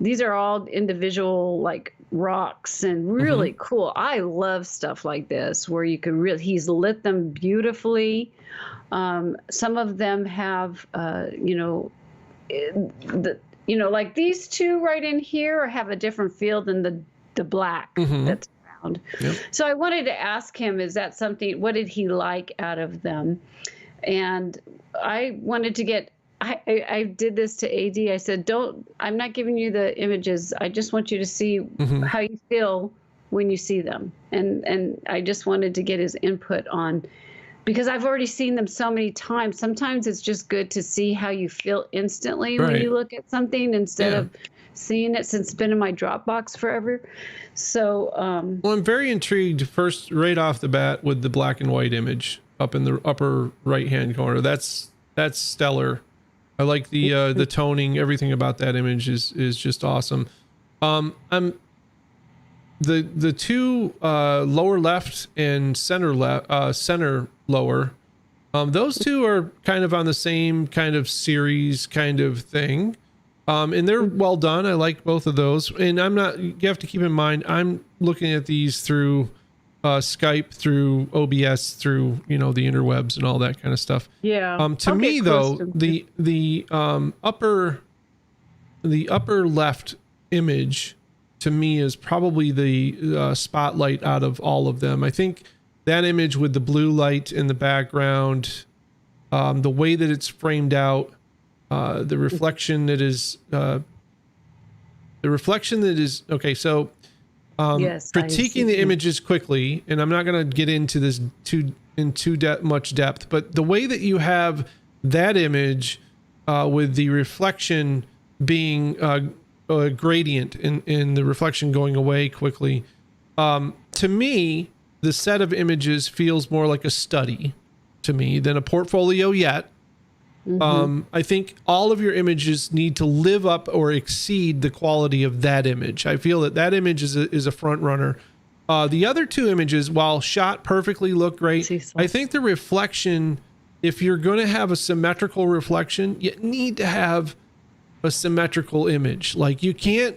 these are all individual like rocks and really cool. I love stuff like this where you can he's lit them beautifully. Some of them have, like these two right in here have a different feel than the black that's around. Yep. So I wanted to ask him, is that something, what did he like out of them? And I wanted to get, I did this to AD. I said, I'm not giving you the images. I just want you to see how you feel when you see them. And I just wanted to get his input on, because I've already seen them so many times. Sometimes it's just good to see how you feel instantly when you look at something instead of seeing it, since it's been in my Dropbox forever. So, well, I'm very intrigued first right off the bat with the black and white image up in the upper right-hand corner. That's stellar. I like the toning. Everything about that image is just awesome. The two lower left and center lower, those two are kind of on the same kind of series kind of thing, and they're well done. I like both of those, and you have to keep in mind I'm looking at these through Skype, through OBS, through the interwebs and all that kind of stuff. To me though, the upper left image to me is probably the spotlight out of all of them. I think that image with the blue light in the background, the way that it's framed out, the reflection that is okay. So critiquing the images quickly, and I'm not going to get into this much depth, but the way that you have that image with the reflection being a gradient in the reflection going away quickly, to me the set of images feels more like a study to me than a portfolio yet. I think all of your images need to live up or exceed the quality of that image. I feel that image is a front runner. The other two images, while shot perfectly, look great. I think the reflection, if you're going to have a symmetrical reflection, you need to have a symmetrical image. Like, you can't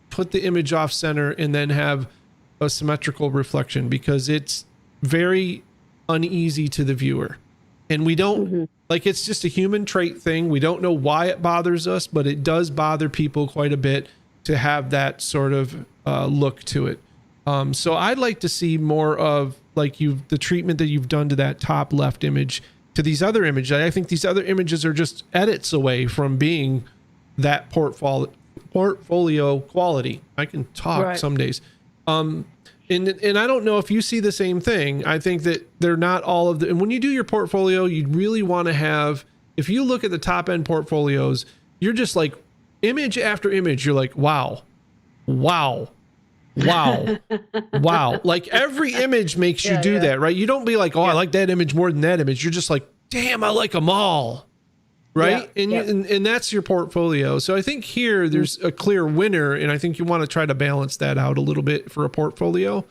put the image off center and then have a symmetrical reflection, because it's very uneasy to the viewer. And we don't like, it's just a human trait thing. We don't know why it bothers us, but it does bother people quite a bit to have that sort of look to it. So I'd like to see more of like the treatment that you've done to that top left image to these other images. I think these other images are just edits away from being that portfolio quality. I can talk some days. And I don't know if you see the same thing. I think that they're not all of the, and when you do your portfolio, you really want to have, if you look at the top end portfolios, you're just like image after image. You're like, wow. Like every image makes you do that, right? You don't be like, oh, I like that image more than that image. You're just like, damn, I like them all. Right. And that's your portfolio. So I think here there's a clear winner, and I think you want to try to balance that out a little bit for a portfolio.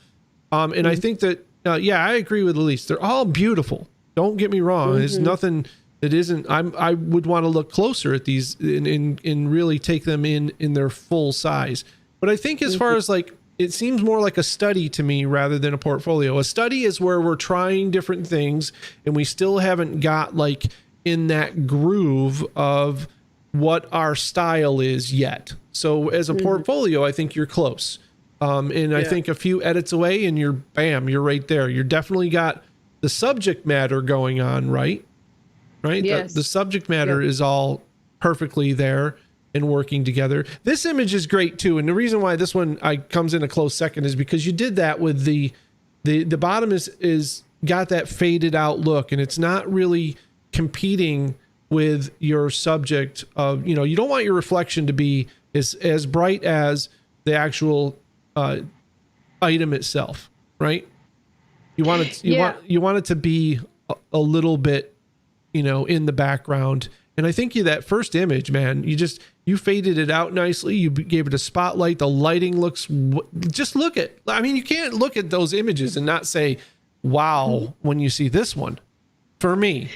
And I think that, I agree with Elise. They're all beautiful. Don't get me wrong. There's nothing that isn't. I would want to look closer at these and really take them in their full size. But I think as far as like, it seems more like a study to me rather than a portfolio. A study is where we're trying different things and we still haven't got like in that groove of what our style is yet. So as a portfolio, I think you're close. And I think a few edits away and you're right there. You're definitely got the subject matter going on, right? Right? Yes. The subject matter is all perfectly there and working together. This image is great too. And the reason why this one comes in a close second is because you did that with the bottom is got that faded out look, and it's not really competing with your subject of, you don't want your reflection to be as bright as the actual item itself, right? You want it you want it to be a little bit, in the background. And I think that first image, man, you faded it out nicely. You gave it a spotlight. The lighting looks, just look at, you can't look at those images and not say, wow, when you see this one. For me.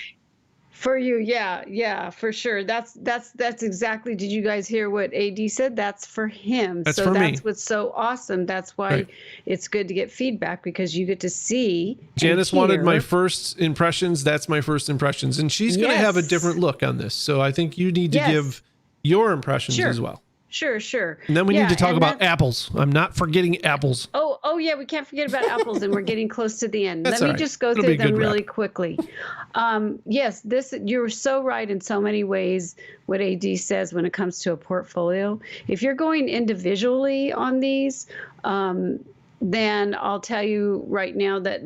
For you, yeah, for sure. That's exactly. Did you guys hear what AD said? That's for him. That's what's so awesome. That's why it's good to get feedback, because you get to see. Janice wanted my first impressions. That's my first impressions, and she's going to have a different look on this. So I think you need to give your impressions as well. Sure. And then we need to talk about apples. I'm not forgetting apples. Oh yeah, we can't forget about apples, and we're getting close to the end. Let me just go through them really quickly. Yes, you're so right in so many ways what AD says when it comes to a portfolio. If you're going individually on these, then I'll tell you right now that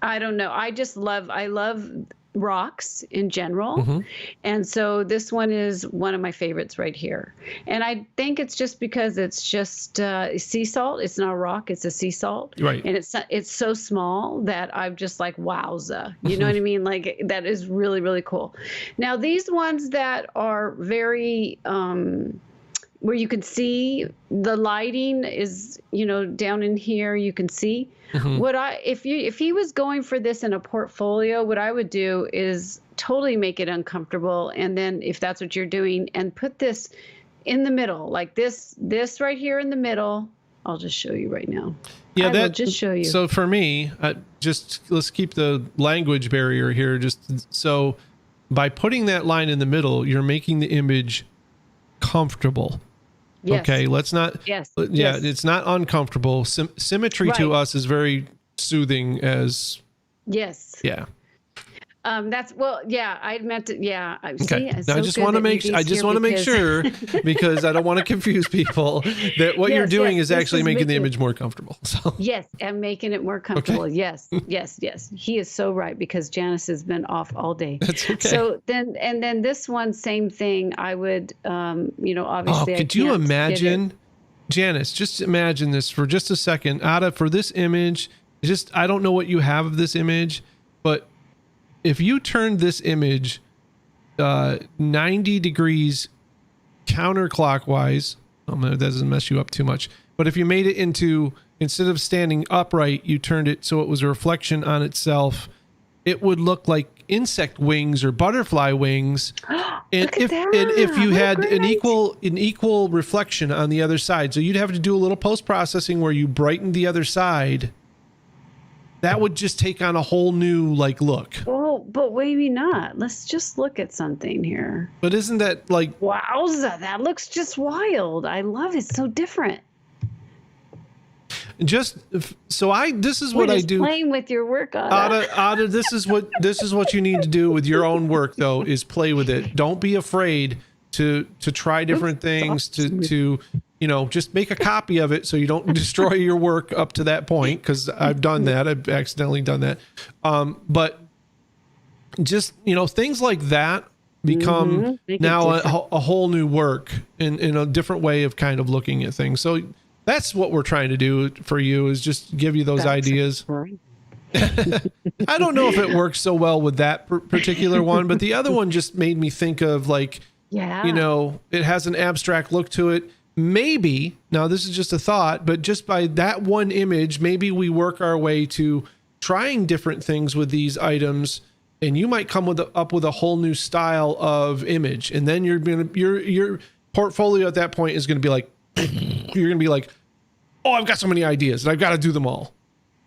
I don't know. I love rocks in general. And so this one is one of my favorites right here. And I think it's just because it's just sea salt. It's not a rock, it's a sea salt. Right. And it's so small that I'm just like, wowza. You know what I mean? Like, that is really, really cool. Now, these ones that are very, where you can see the lighting is, down in here, you can see. If he was going for this in a portfolio, what I would do is totally make it uncomfortable. And then if that's what you're doing, and put this in the middle, like this right here in the middle. I'll just show you right now. Yeah, I will just show you. So for me, let's keep the language barrier here. So by putting that line in the middle, you're making the image comfortable. Yes. Okay, let's not. Yes. Yeah, it's not uncomfortable. Symmetry to us is very soothing. As yes. Yeah. That's I meant to. Yeah. Okay. See, I just want to make sure because I don't want to confuse people that what you're doing is actually making the image more comfortable. So. Yes, and making it more comfortable. Okay. Yes. He is so right, because Janice has been off all day. That's okay. So then this one, same thing. I would, obviously. Oh, could you imagine, Janice? Just imagine this for just a second. For this image, I don't know what you have of this image, but if you turn this image 90 degrees counterclockwise, that doesn't mess you up too much. But if you made it into, instead of standing upright, you turned it so it was a reflection on itself, it would look like insect wings or butterfly wings. And if you had an equal reflection on the other side, so you'd have to do a little post-processing where you brighten the other side that would just take on a whole new like look. Oh, but maybe not. Let's just look at something here. But isn't that like, Wowza, that looks just wild. I love it. So different. this is We're what I just do. playing with your work, Ada. Ada, this is what you need to do with your own work though, is play with it. Don't be afraid to try different things, to just make a copy of it so you don't destroy your work up to that point, because I've done that. I've accidentally done that. But just, things like that become now a whole new work in a different way of kind of looking at things. So that's what we're trying to do for you, is just give you those ideas. I don't know if it works so well with that particular one, but the other one just made me think of like, it has an abstract look to it. Maybe, now this is just a thought, but just by that one image, maybe we work our way to trying different things with these items, and you might come up with a whole new style of image. And then your portfolio at that point is going to be like, you're going to be like, oh, I've got so many ideas and I've got to do them all.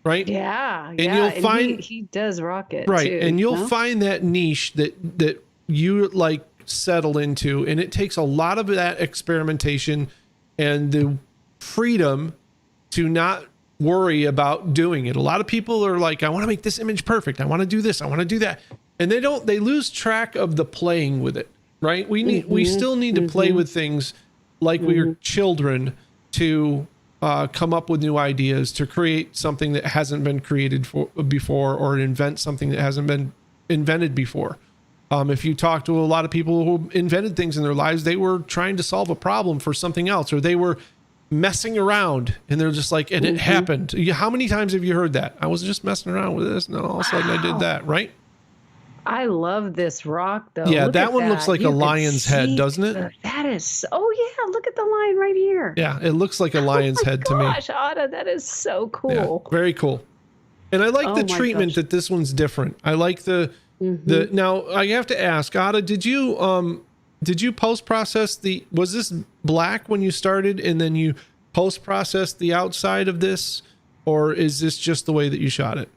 Right. Yeah. And you'll find he does rock it. Right. Too, and you'll find that niche that you like settle into. And it takes a lot of that experimentation and the freedom to not worry about doing it. A lot of people are like, I want to make this image perfect. I want to do this. I want to do that. And they lose track of the playing with it. Right. We still need to play with things like we are children, to come up with new ideas, to create something that hasn't been created before, or invent something that hasn't been invented before. If you talk to a lot of people who invented things in their lives, they were trying to solve a problem for something else, or they were messing around and they're just like, and it happened. How many times have you heard that? I was just messing around with this, and then all of a sudden I did that, right? I love this rock though. Yeah, Look that at one looks like a lion's head, doesn't it? That is. Oh yeah, look at the lion right here. Yeah, it looks like a lion's head to me. Gosh, Ada, that is so cool. Yeah, very cool. And I like the treatment that this one's different. I like the now I have to ask, Ada, did you post process was this black when you started and then you post processed the outside of this, or is this just the way that you shot it?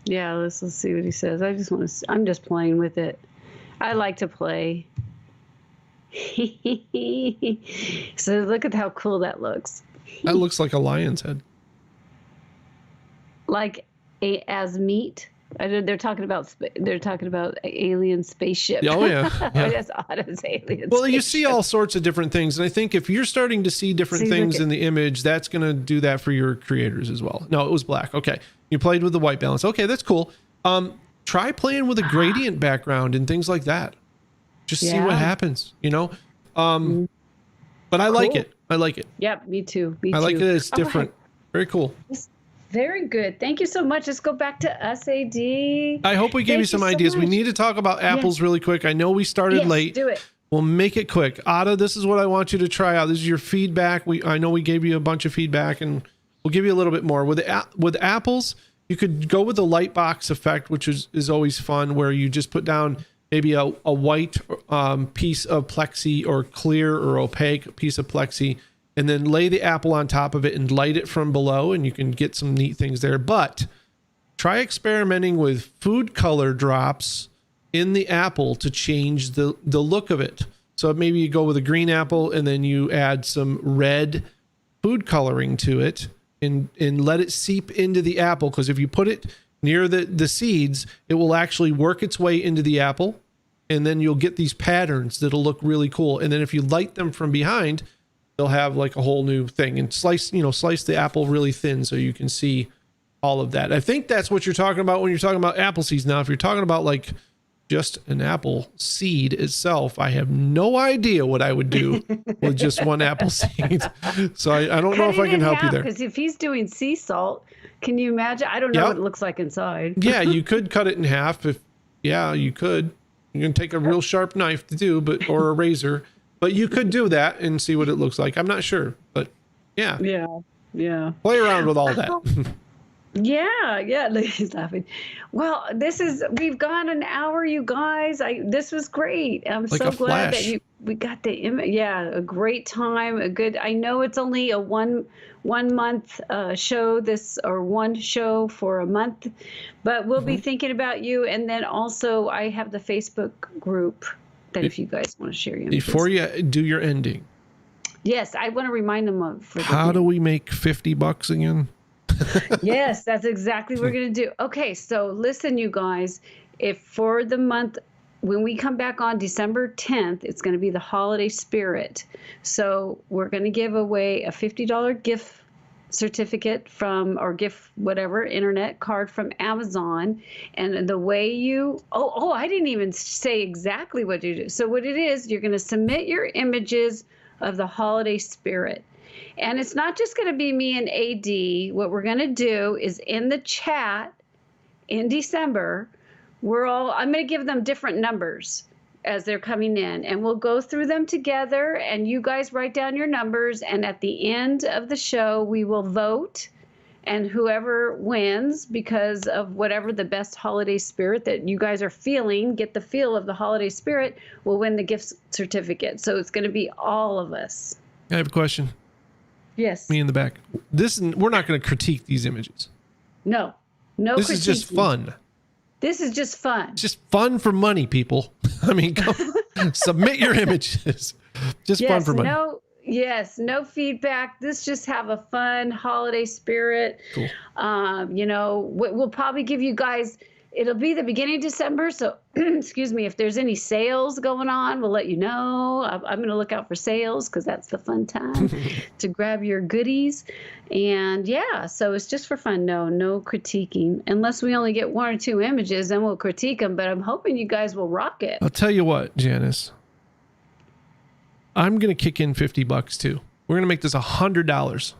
Yeah, let's see what he says. I'm just playing with it. I like to play. So look at how cool that looks. That looks like a lion's head. Like as meat. They're talking about alien spaceship. Oh yeah, yeah. That's Ada's alien. Well, spaceship. you see all sorts of different things, and I think if you're starting to see different things in the image, that's going to do that for your creators as well. No, it was black. Okay, you played with the white balance. Okay, that's cool. Try playing with a gradient background and things like that. Just see what happens. But I like it. I like it. Yep, me too. I like it. It's different. Very cool. Very good. Thank you so much. Let's go back to SAD. I hope we gave you some ideas. We need to talk about apples really quick. I know we started late. Do it. We'll make it quick. Ada, this is what I want you to try out. This is your feedback. I know we gave you a bunch of feedback, and we'll give you a little bit more. With apples, you could go with the light box effect, which is always fun, where you just put down maybe a white piece of plexi, or clear or opaque piece of plexi, and then lay the apple on top of it and light it from below, and you can get some neat things there. But try experimenting with food color drops in the apple to change the look of it. So maybe you go with a green apple and then you add some red food coloring to it and let it seep into the apple. Because if you put it near the seeds, it will actually work its way into the apple, and then you'll get these patterns that'll look really cool. And then if you light them from behind, they'll have like a whole new thing. And slice the apple really thin so you can see all of that. I think that's what you're talking about when you're talking about apple seeds. Now, if you're talking about like just an apple seed itself, I have no idea what I would do with just one apple seed. So I don't know if I can help you there. Because if he's doing sea salt, can you imagine? I don't know what it looks like inside. Yeah, you could cut it in half. You could. You can take a real sharp knife to do, or a razor. But you could do that and see what it looks like. I'm not sure, but yeah. Yeah. Play around with all that. Yeah. He's laughing. Well, we've gone an hour, you guys. This was great. I'm like so glad flash. that you yeah, a great time, I know it's only a one month show or one show for a month, but we'll be thinking about you. And then also I have the Facebook group that if you guys want to share your images. Before you do your ending. Yes, I want to remind them of. How do we make $50 again? Yes, that's exactly what we're going to do. Okay, so listen, you guys, if for the month, when we come back on December 10th, it's going to be the holiday spirit. So we're going to give away a $50 gift certificate or gift, whatever, internet card from Amazon. And the way I didn't even say exactly what you do. So what it is, you're going to submit your images of the holiday spirit. And it's not just going to be me and AD. What we're going to do is in the chat in December, I'm going to give them different numbers as they're coming in, and we'll go through them together, and you guys write down your numbers, and at the end of the show, we will vote, and whoever wins, because of whatever the best holiday spirit that you guys are feeling, get the feel of the holiday spirit, will win the gift certificate. So it's going to be all of us. I have a question. Yes. Me in the back. We're not going to critique these images. No. This is just fun. This is just fun. It's just fun for money, people. I mean, submit your images. Just fun for money. No feedback. This just have a fun holiday spirit. Cool. We'll probably give you guys, it'll be the beginning of December. So, excuse me, if there's any sales going on, we'll let you know. I'm going to look out for sales because that's the fun time to grab your goodies. And yeah, so it's just for fun. No critiquing. Unless we only get 1 or 2 images, then we'll critique them. But I'm hoping you guys will rock it. I'll tell you what, Janice. I'm going to kick in $50 too. We're going to make this $100.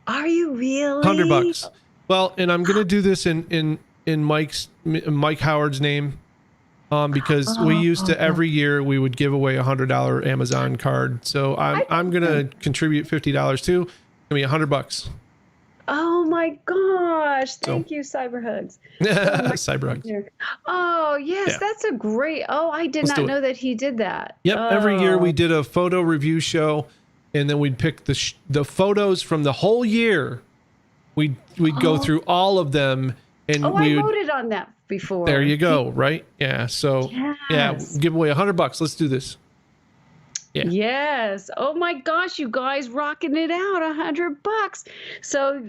Are you really? $100. Well, and I'm going to do this in Mike Howard's name, because we used to every year we would give away $100 Amazon card. So I'm going to contribute $50 too. Give me $100. Oh my gosh! Thank you, Cyber Hugs. Cyber Hugs. Oh yes, that's a great. Oh, I did not know that he did that. Yep. Every year we did a photo review show, and then we'd pick the photos from the whole year. We'd go through all of them, and I voted on that before. There you go. Right? Yeah. So yeah, give away $100. Let's do this. Yeah. Yes. Oh my gosh, you guys rocking it out, $100. So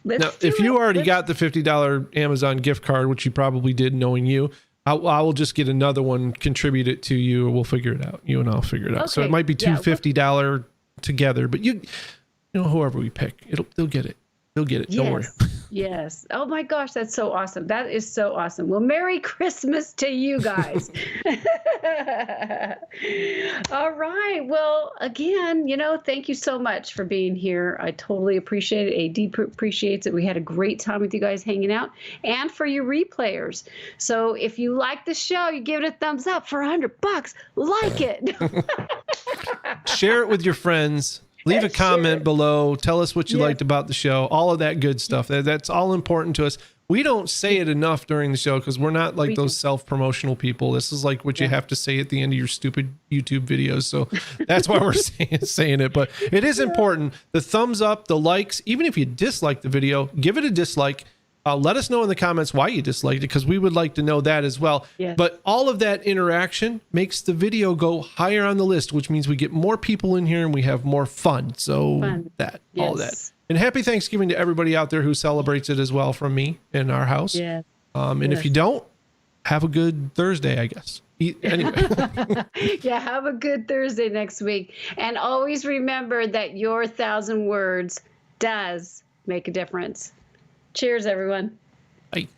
let's if you already got the $50 Amazon gift card, which you probably did, knowing you, I will just get another one, contribute it to you, or we'll figure it out. You and I'll figure it out. Okay. So it might be two $50 together, but whoever we pick, they'll get it. They'll get it. Don't worry. Yes. Oh my gosh, that's so awesome. That is so awesome. Well, Merry Christmas to you guys. All right. Well, again, thank you so much for being here. I totally appreciate it. AD appreciates it. We had a great time with you guys hanging out, and for your replayers. So if you like the show, you give it a thumbs up. For $100. Like it. Share it with your friends. Leave a comment below. Tell us what you liked about the show. All of that good stuff. That's all important to us. We don't say it enough during the show because we're not like those self-promotional people. This is like what you have to say at the end of your stupid YouTube videos. So that's why we're saying it. But it is important. The thumbs up, the likes, even if you dislike the video, give it a dislike. Let us know in the comments why you disliked it, because we would like to know that as well. Yes. But all of that interaction makes the video go higher on the list, which means we get more people in here and we have more fun. So all that. And happy Thanksgiving to everybody out there who celebrates it as well from me in our house. Yeah. And if you don't, have a good Thursday, I guess. Anyway. Yeah, have a good Thursday next week. And always remember that your 1,000 words does make a difference. Cheers, everyone. Bye.